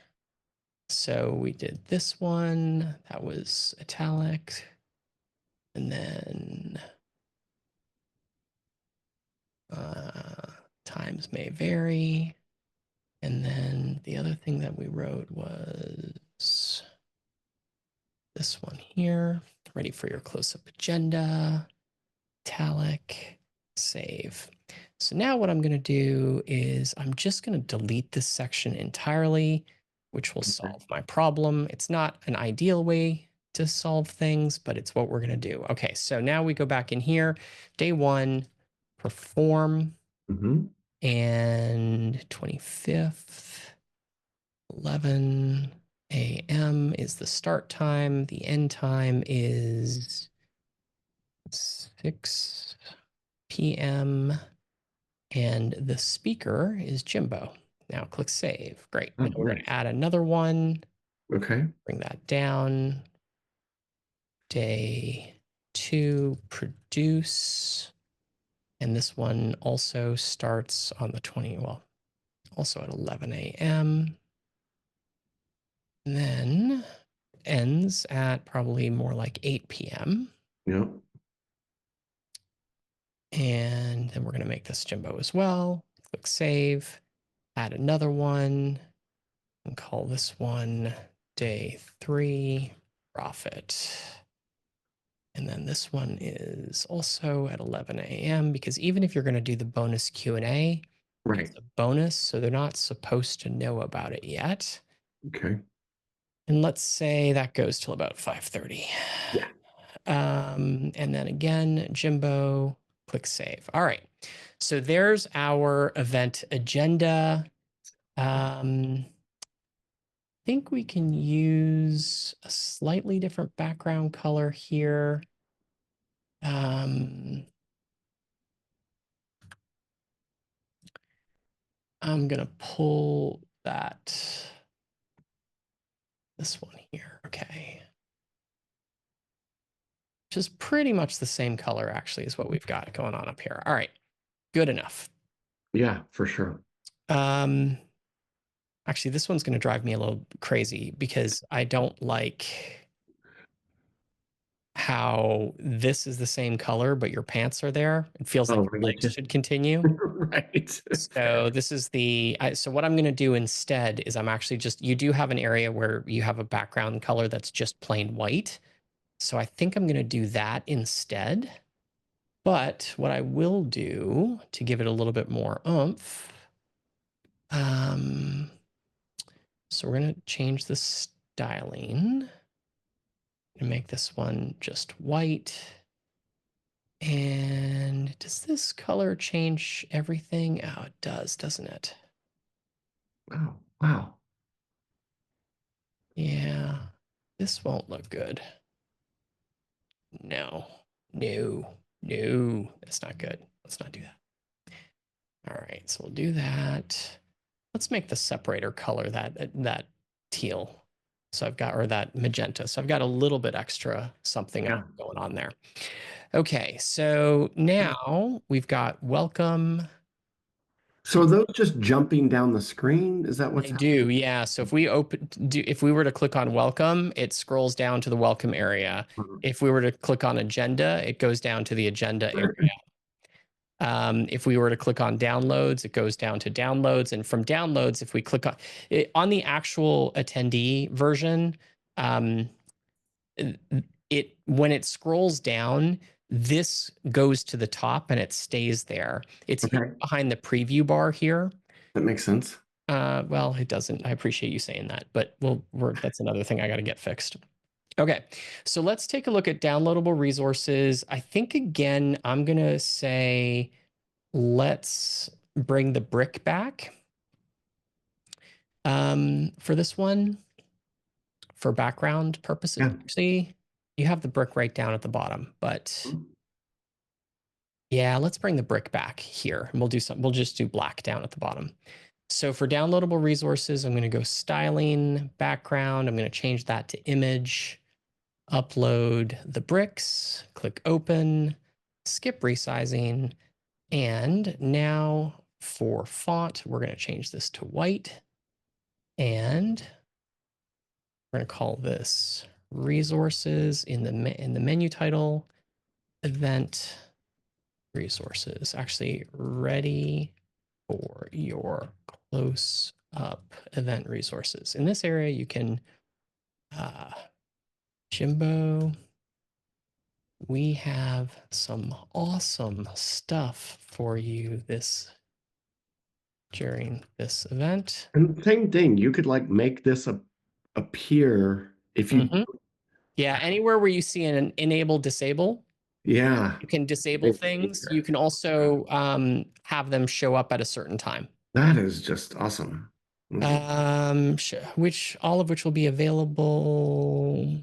So we did this one, that was italic, and then times may vary. And then the other thing that we wrote was this one here, ready for your close-up agenda, italic, save. So now what I'm going to do is I'm just going to delete this section entirely, which will okay. solve my problem. It's not an ideal way to solve things, but it's what we're going to do. Okay, so now we go back in here, day one, perform, Mm-hmm. and 25th, 11 a.m. is the start time. The end time is 6 p.m. And the speaker is Jimbo. Now click save. Great. Oh, Now we're going great. to add another one, Okay. bring that down. Day two, produce. And this one also starts on the 20. Well, also at 11 a.m. And then ends at probably more like 8 p.m. Yep. And then we're going to make this Jimbo as well. Click save, add another one, and call this one day 3 profit. And then this one is also at 11 a.m. because even if you're going to do the bonus Q&A, Right. it's a bonus, so they're not supposed to know about it yet. Okay. And let's say that goes till about 5:30. Yeah. And then again, Jimbo, click save. All right. So there's our event agenda. I think we can use a slightly different background color here. I'm gonna pull this one here. Okay. Which is pretty much the same color actually as what we've got going on up here. All right. Good enough. Yeah, for sure. Actually, this one's going to drive me a little crazy because I don't like how this is the same color, but your pants are there. It feels like Oh, your I get legs you. should continue. Right. So this is so what I'm going to do instead is I'm actually you do have an area where you have a background color that's just plain white. So I think I'm going to do that instead. But what I will do to give it a little bit more oomph, so we're going to change the styling and make this one just white. And does this color change everything? Oh, it does, doesn't it? Wow. Wow. Yeah, this won't look good. No, no, that's not good. Let's not do that. All right, so we'll do that. Let's make the separator color that teal. So I've got, or that magenta. So I've got a little bit extra something Yeah. going on there. Okay, so now we've got welcome. So are those just jumping down the screen? Is that what's They do, happening? yeah. So if we if we were to click on welcome, it scrolls down to the welcome area. If we were to click on agenda, it goes down to the agenda area. If we were to click on downloads, it goes down to downloads. And from downloads, if we click on the actual attendee version, um, when it scrolls down, this goes to the top and it stays there. It's Okay, behind the preview bar here. that makes sense. Well, it doesn't. I appreciate you saying that, but that's another thing I got to get fixed. Okay, so let's take a look at downloadable resources. I think again, I'm gonna say let's bring the brick back for this one for background purposes. Yeah. Actually, you have the brick right down at the bottom, but yeah, let's bring the brick back here and we'll just do black down at the bottom. So for downloadable resources, I'm going to go styling, background. I'm going to change that to image, upload the bricks, click open, skip resizing. And now for font, we're going to change this to white. And we're going to call this resources in the menu title, event resources. Actually, ready for your close up event resources. In this area, you can, Jimbo, we have some awesome stuff for you during this event. And same thing, you could like make this appear if you, Yeah, anywhere where you see an enable disable, yeah, you can disable things. You can also have them show up at a certain time. that is just awesome. All of which will be available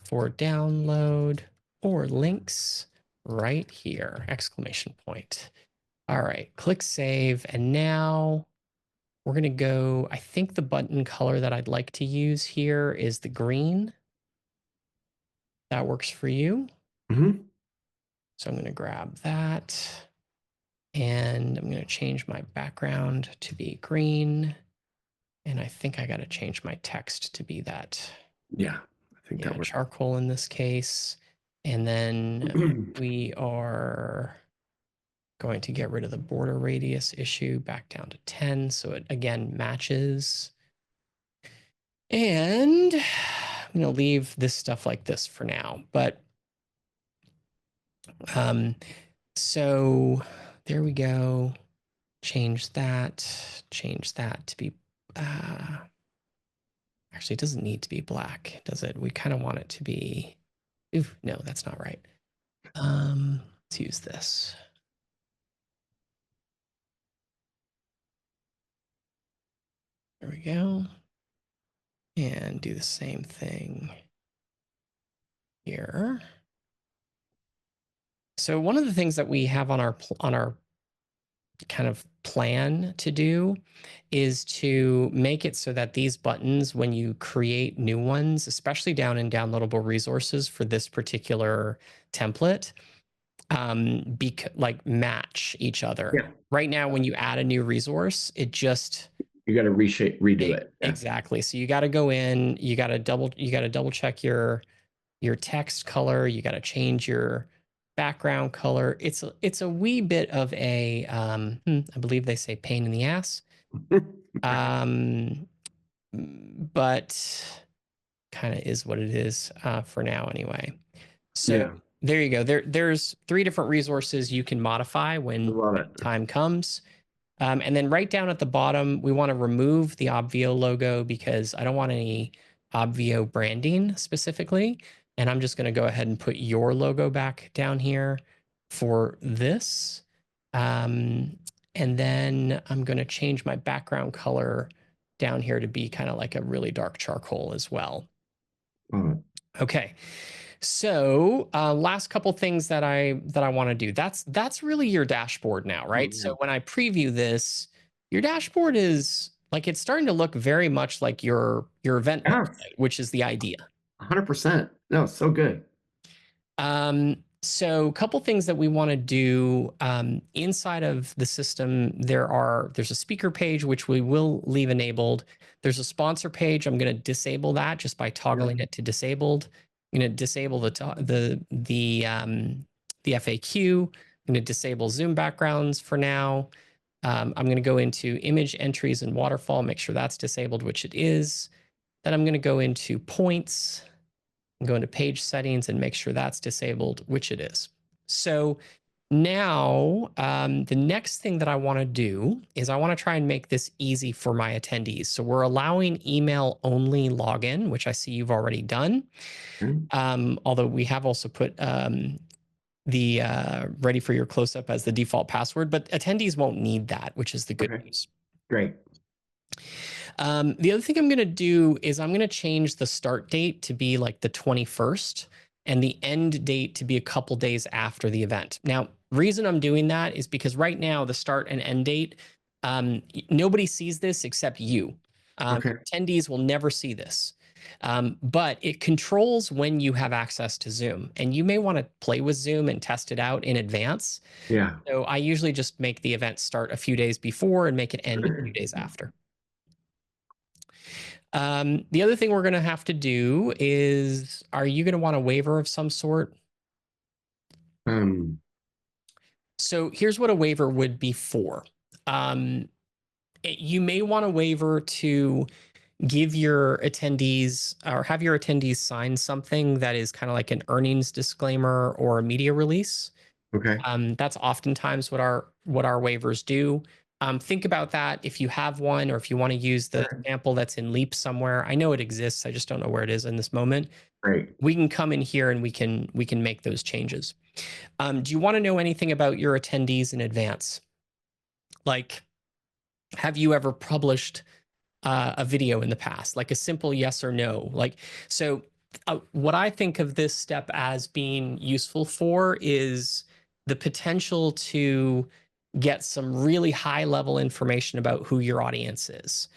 for download or links right here, exclamation point. All right, click save. And now we're going to go, I think the button color that I'd like to use here is the green. That works for you. Mhm. So I'm going to grab that. And I'm going to change my background to be green. And I think I got to change my text to be that. Yeah, I think that works. Charcoal in this case. And then we are going to get rid of the border radius issue back down to 10. So it again matches. And I'm going to leave this stuff like this for now. But so there we go. Change that to be, actually, it doesn't need to be black, does it? We kind of want it to be, ooh, no, that's not right. Let's use this. There we go. And do the same thing here. So one of the things that we have on our kind of plan to do is to make it so that these buttons, when you create new ones, especially down in downloadable resources for this particular template, like match each other. Yeah. Right now, when you add a new resource, it just you got to redo it. Yeah. Exactly. So you got to go in, you got to double check your text color, you got to change your background color. It's a wee bit of a I believe they say pain in the ass. But kind of is what it is for now anyway. So there you go. There's 3 different resources you can modify when time comes. And then right down at the bottom, we want to remove the Obvio logo because I don't want any Obvio branding specifically. And I'm just going to go ahead and put your logo back down here for this. And then I'm going to change my background color down here to be kind of like a really dark charcoal as well. Okay. So last couple things that I want to do. That's really your dashboard now, right? Oh, yeah. So when I preview this, your dashboard is like, it's starting to look very much like your event website, which is the idea. 100%. No, it's so good. So a couple things that we want to do inside of the system, there's a speaker page, which we will leave enabled. There's a sponsor page. I'm going to disable that just by toggling it to disabled. I'm going to disable the FAQ. I'm going to disable Zoom backgrounds for now. I'm going to go into image entries and waterfall, make sure that's disabled, which it is. Then I'm going to go into points, go into page settings and make sure that's disabled, which it is. So now the next thing that I want to do is I want to try and make this easy for my attendees. So we're allowing email only login, which I see you've already done. Although we have also put the ready for your close-up as the default password, but attendees won't need that, which is the good news. Great. The other thing I'm going to do is I'm going to change the start date to be like the 21st and the end date to be a couple days after the event. Now, reason I'm doing that is because right now the start and end date, nobody sees this except you. Attendees will never see this. But it controls when you have access to Zoom, and you may want to play with Zoom and test it out in advance. Yeah. So I usually just make the event start a few days before and make it end a few days after. The other thing we're going to have to do is, are you going to want a waiver of some sort? So here's what a waiver would be for. You may want a waiver to give your attendees or have your attendees sign something that is kind of like an earnings disclaimer or a media release. That's oftentimes what our waivers do. Think about that if you have one, or if you want to use the sample that's in Leap somewhere. I know it exists. I just don't know where it is in this moment. We can come in here and we can make those changes. Do you want to know anything about your attendees in advance? Like, have you ever published a video in the past? Like a simple yes or no. Like, so what I think of this step as being useful for is the potential to get some really high level information about who your audience is.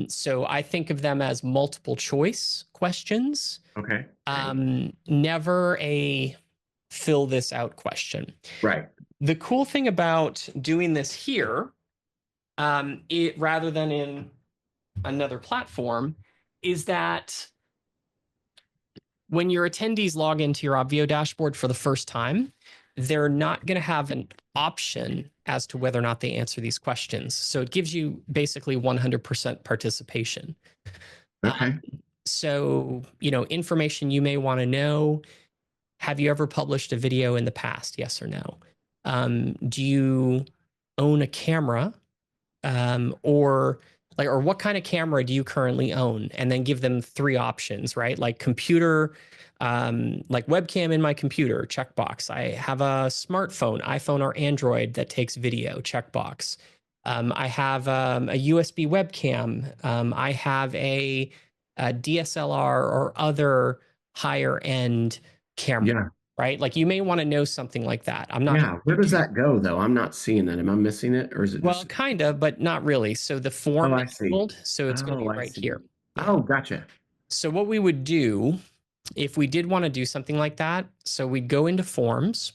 So I think of them as multiple choice questions. Never a fill this out question. The cool thing about doing this here, rather than in another platform, is that when your attendees log into your Obvio dashboard for the first time, they're not going to have an option as to whether or not they answer these questions. So it gives you basically 100% participation. Okay. So, information you may want to know. Have you ever published a video in the past? Yes or no? Do you own a camera? Or what kind of camera do you currently own? And then give them 3 options, right? Like computer, like webcam in my computer, checkbox. I have a smartphone, iPhone or Android that takes video, checkbox. I have a USB webcam. I have a DSLR or other higher end camera, Yeah. right? Like you may want to know something like that. I'm not Yeah. Where does that go though? I'm not seeing it. Am I missing it, or is it Well, just? kind of, but not really. So the Oh, form I see. enabled, so it's going to Oh, be I right see. here. Yeah. Oh, gotcha. So what we would do if we did want to do something like that, so we'd go into forms,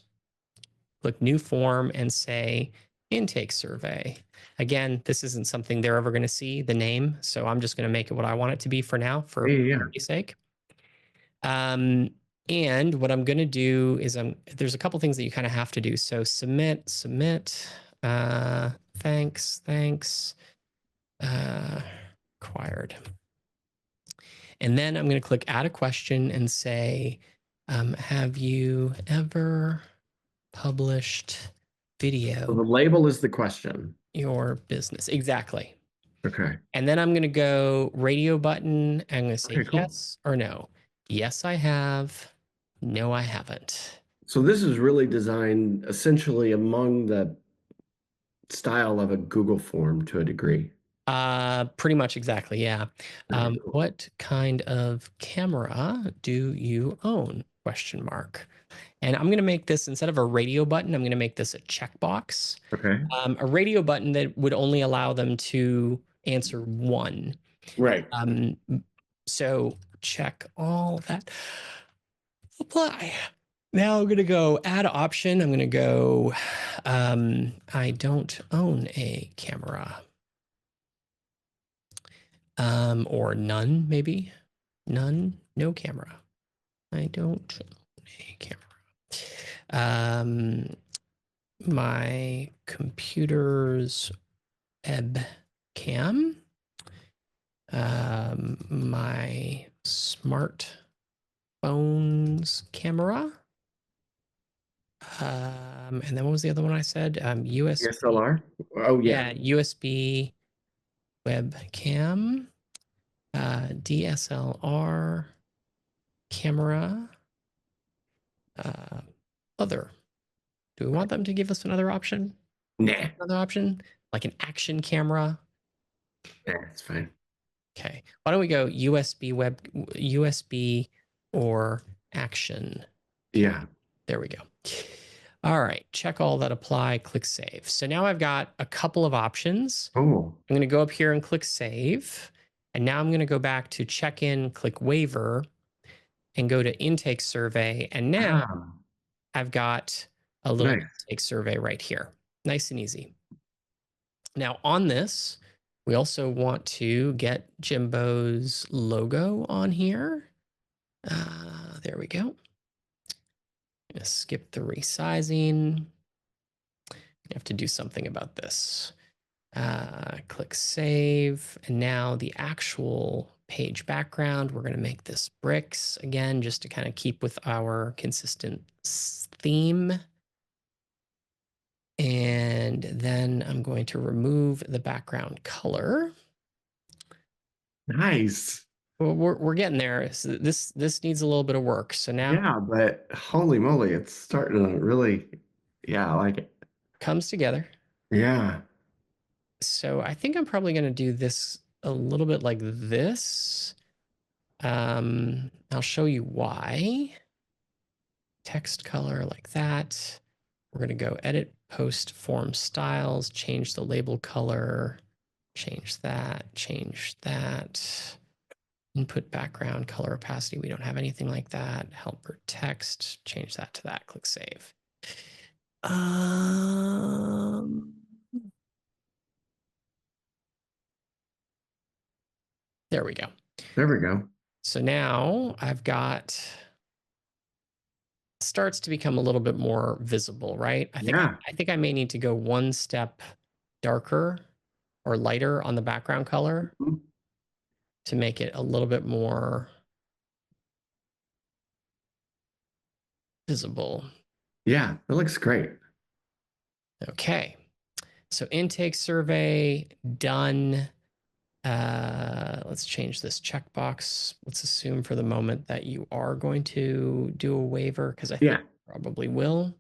click new form and say intake survey. Again, this isn't something they're ever going to see, the name. So I'm just going to make it what I want it to be for now for Yeah, yeah. clarity's sake. And what I'm going to do is there's a couple things that you kind of have to do. So submit, thanks, required. And then I'm going to click add a question and say, have you ever published So video the label is the question. your business? Exactly. Okay. And then I'm going to go radio button. I'm going to say Okay, cool. yes or no. Yes, I have. No, I haven't. So this is really designed essentially among the style of a Google form to a degree. Pretty much exactly. Yeah. Okay, cool. What kind of camera do you own? Question mark. And I'm going to make this, instead of a radio button, I'm going to make this a checkbox. Okay. A radio button that would only allow them to answer one. Right. So check all that. Apply. Now I'm going to go add option. I'm going to go, I don't own a camera. Or none, maybe. None, no camera. I don't own a camera. My computer's webcam. My smartphone's camera. And then what was the other one I said? USB. DSLR? Oh, yeah. Yeah, USB webcam, DSLR camera, other. Do we want them to give us another option? Nah. Another option? Like an action camera? Nah, it's fine. Okay. Why don't we go USB or action? Yeah. There we go. All right. Check all that apply, click save. So now I've got a couple of options. Oh. I'm going to go up here and click save. And now I'm going to go back to check in, click waiver, and go to intake survey. And now I've got a little intake survey right here. Nice and easy. Now on this, we also want to get Jimbo's logo on here. There we go. I'm going to skip the resizing. You have to do something about this. Click save. And now the actual page background, we're going to make this bricks again, just to kind of keep with our consistent theme. And then I'm going to remove the background color. Nice. Well, we're getting there. So this needs a little bit of work. So now, yeah, but holy moly, it's starting to really, I like it. Comes together. Yeah. So I think I'm probably going to do this a little bit like this. I'll show you why. Text color like that. We're going to go edit post form styles, change the label color, change that. Input background color opacity. We don't have anything like that. Helper text, change that to that. Click save. There we go. There we go. So now I've got, starts to become a little bit more visible, right? I think I may need to go one step darker or lighter on the background color to make it a little bit more visible. Yeah, that looks great. Okay. So intake survey done. Let's change this checkbox. Let's assume for the moment that you are going to do a waiver, because I think you probably will.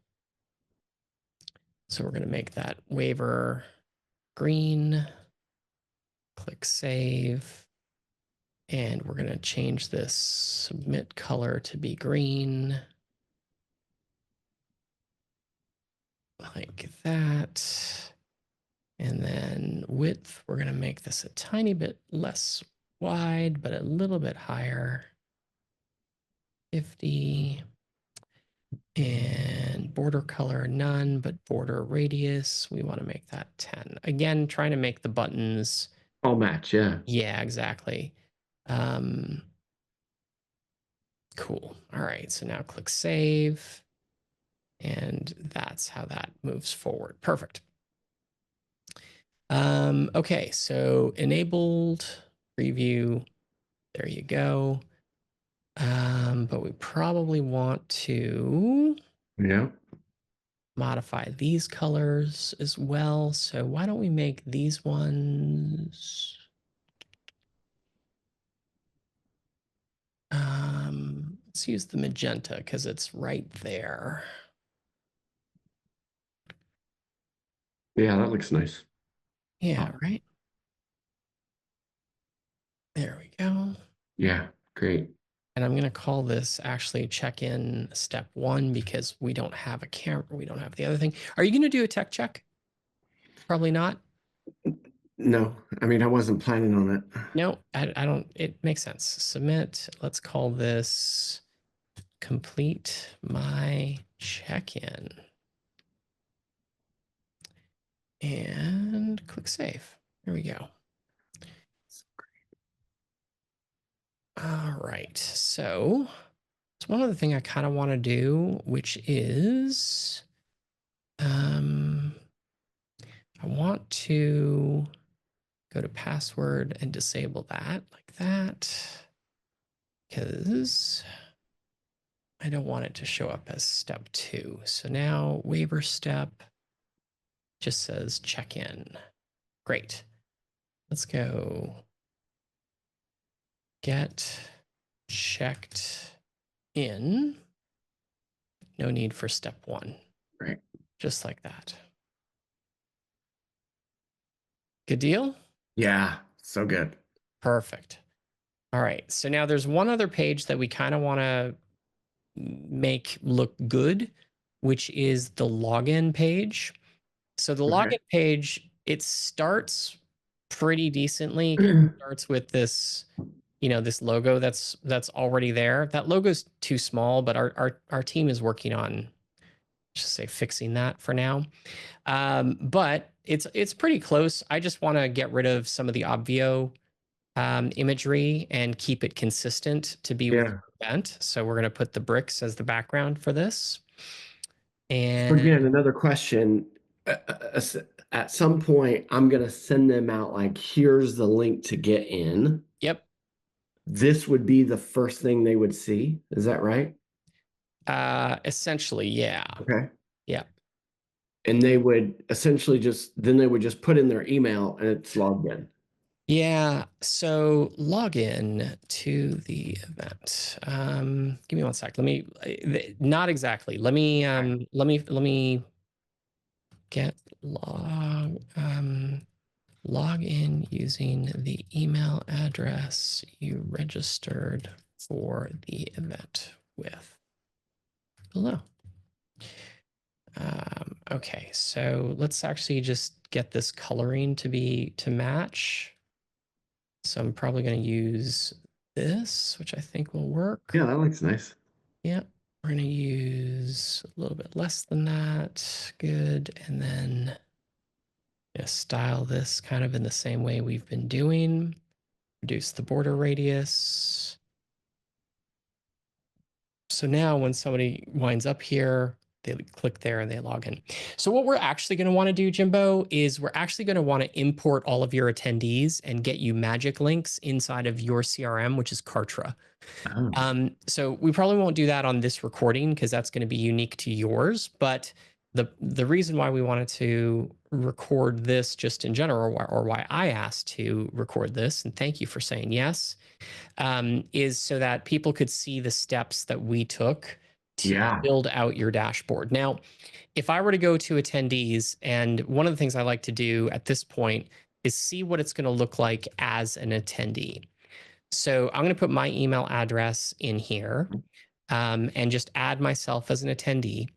So we're going to make that waiver green. Click save. And we're going to change this submit color to be green. Like that. And then width, we're going to make this a tiny bit less wide, but a little bit higher. 50. And border color, none, but border radius, we want to make that 10. Again, trying to make the buttons all match. Yeah. Yeah, exactly. Cool. All right. So now click save. And that's how that moves forward. Perfect. Okay. So enabled preview. There you go. But we probably want to modify these colors as well. So why don't we make these ones? Let's use the magenta because it's right there. Yeah, that looks nice. Yeah, right. There we go. Yeah, great. And I'm going to call this actually check-in step 1 because we don't have a camera. We don't have the other thing. Are you going to do a tech check? Probably not. No, I mean, I wasn't planning on it. No, I don't. It makes sense. Submit. Let's call this complete my check-in. And click save. There we go. All right. So it's one other thing I kind of want to do, which is I want to go to password and disable that like that, because I don't want it to show up as step 2. So now waiver step just says check in. Great. Let's go get checked in. No need for step 1. Right. Just like that. Good deal? Yeah, so good. Perfect. All right. So now there's one other page that we kind of want to make look good, which is the login page. So the login page, it starts pretty decently. It starts with this, this logo that's already there. That logo's too small, but our team is working on, just say, fixing that for now. But it's pretty close. I just want to get rid of some of the Obvio imagery and keep it consistent to be with the event. So we're going to put the bricks as the background for this. And again, another question. At some point, I'm going to send them out like, here's the link to get in. Yep. This would be the first thing they would see. Is that right? Essentially, yeah. Okay. Yeah. And they would essentially then they would just put in their email and it's logged in. Yeah. So log in to the event. Give me one sec. Let me, not exactly. Let me get log in using the email address you registered for the event with below. Okay, so let's actually just get this coloring to match. So I'm probably going to use this, which I think will work. Yeah, that looks nice. Yeah. We're going to use a little bit less than that. Good. And then just style this kind of in the same way we've been doing. Reduce the border radius. So now when somebody winds up here, they click there and they log in. So what we're actually going to want to do, Jimbo, is we're actually going to want to import all of your attendees and get you magic links inside of your CRM, which is Kartra. Oh. So we probably won't do that on this recording because that's going to be unique to yours. But the reason why we wanted to record this just in general, or why I asked to record this, and thank you for saying yes, is so that people could see the steps that we took to Yeah. build out your dashboard. Now, if I were to go to attendees, and one of the things I like to do at this point is see what it's going to look like as an attendee. So I'm going to put my email address in here and just add myself as an attendee.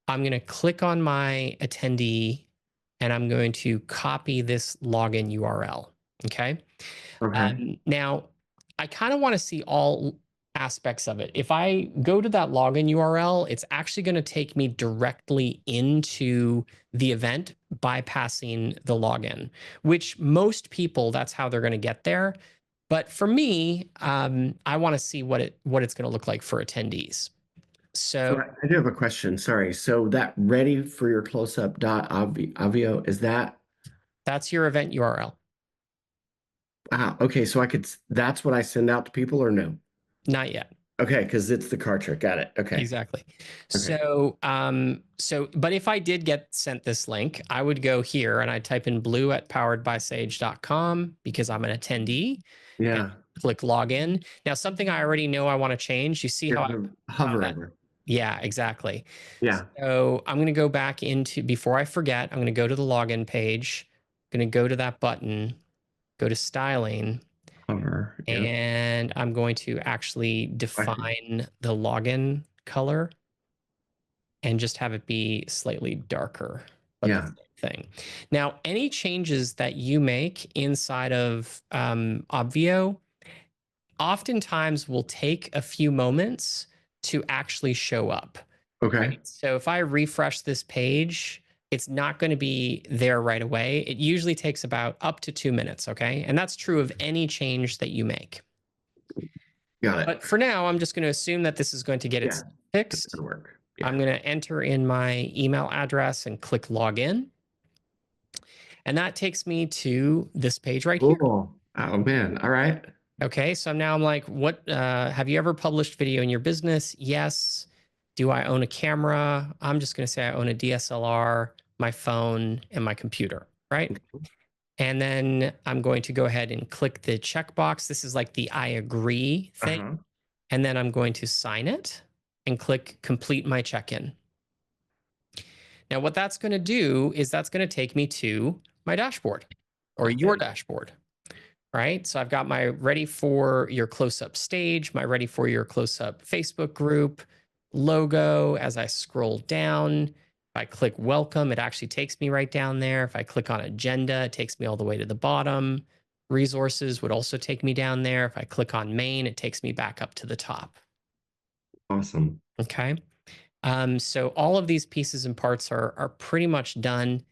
I'm going to click on my attendee and I'm going to copy this login URL. Okay. Okay. Now, I kind of want to see all aspects of it. If I go to that login URL, it's actually going to take me directly into the event, bypassing the login, which most people, that's how they're going to get there. But for me, I want to see what it's going to look like for attendees. So So I do have a question. Sorry. So that ready for your close-up dot Obvio, is that that's your event URL. wow? Okay, so that's what I send out to people or no? Not yet. Okay, because it's the card trick. Got it. Okay. Exactly. Okay. But if I did get sent this link, I would go here and I'd type in blue@poweredbysage.com because I'm an attendee and Yeah. click login. Now, something I already know I want to change. You see You how have to hover that? over. Yeah, exactly. Yeah. So I'm going to go back into, before I forget, I'm going to go to the login page. I'm going to go to that button, go to styling, Hover. Yeah. and I'm going to actually define the login color and just have it be slightly darker, but the Yeah. same thing. Now, any changes that you make inside of Obvio oftentimes will take a few moments to actually show up. Okay. Right? So if I refresh this page, it's not going to be there right away. It usually takes about up to 2 minutes. Okay. And that's true of any change that you make. Got it. But for now, I'm just going to assume that this is going to get Yeah. it That's fixed. gonna work. I'm Yeah. going to enter in my email address and click login. And that takes me to this page right here. Cool. Oh man. All right. Okay. So now I'm like, what, have you ever published video in your business? Yes. Do I own a camera? I'm just going to say I own a DSLR, my phone, and my computer, right? And then I'm going to go ahead and click the checkbox. This is like the I agree thing. Uh-huh. And then I'm going to sign it and click complete my check-in. Now, what that's going to do is that's going to take me to my dashboard or your dashboard, right? So I've got my ready for your close-up stage, my ready for your close-up Facebook group, logo. As I scroll down, if I click welcome, it actually takes me right down there. If I click on agenda, it takes me all the way to the bottom. Resources would also take me down there. If I click on main, it takes me back up to the top. Awesome. Okay. So all of these pieces and parts are pretty much done.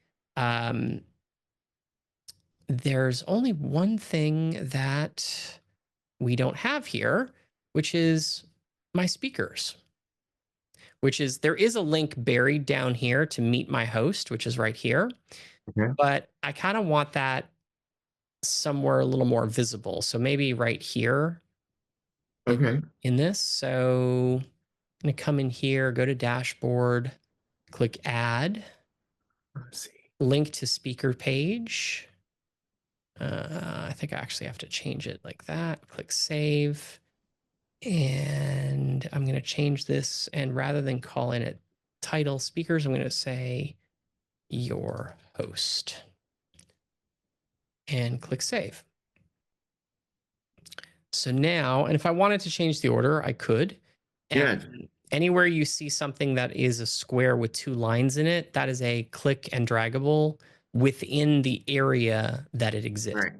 There's only one thing that we don't have here, which is my speakers, which is there is a link buried down here to meet my host, which is right here. Okay. But I kind of want that somewhere a little more visible. So maybe right here Okay. in this. So I'm going to come in here, go to dashboard, click add, Let's see. link to speaker page. I think I actually have to change it like that. Click save. And I'm going to change this. And rather than calling it title speakers, I'm going to say your host. And click save. So now, and if I wanted to change the order, I could. Yeah. And anywhere you see something that is a square with 2 lines in it, that is a click and draggable within the area that it exists. Right.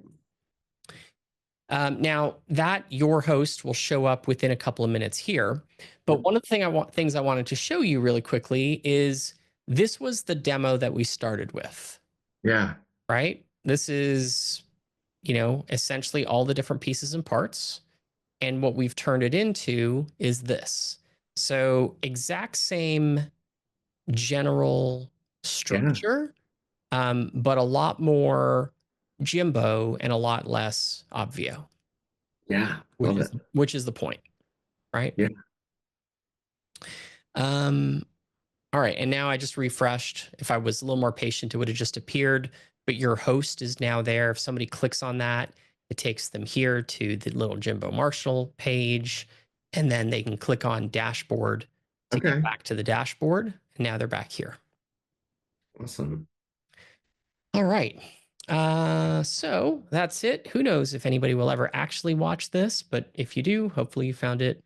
Now that your host will show up within a couple of minutes here, but one of the things I wanted to show you really quickly is this was the demo that we started with, Yeah. right? This is, essentially all the different pieces and parts. And what we've turned it into is this. So exact same general Yeah. structure, but a lot more Jimbo and a lot less Obvio, Yeah. Love it. which is the point, right? Yeah. All right, and now I just refreshed. If I was a little more patient, it would have just appeared, but your host is now there. If somebody clicks on that, it takes them here to the little Jimbo Marshall page, and then they can click on dashboard to get Okay. back to the dashboard. And now they're back here. Awesome. All right. So that's it. Who knows if anybody will ever actually watch this, but if you do, hopefully you found it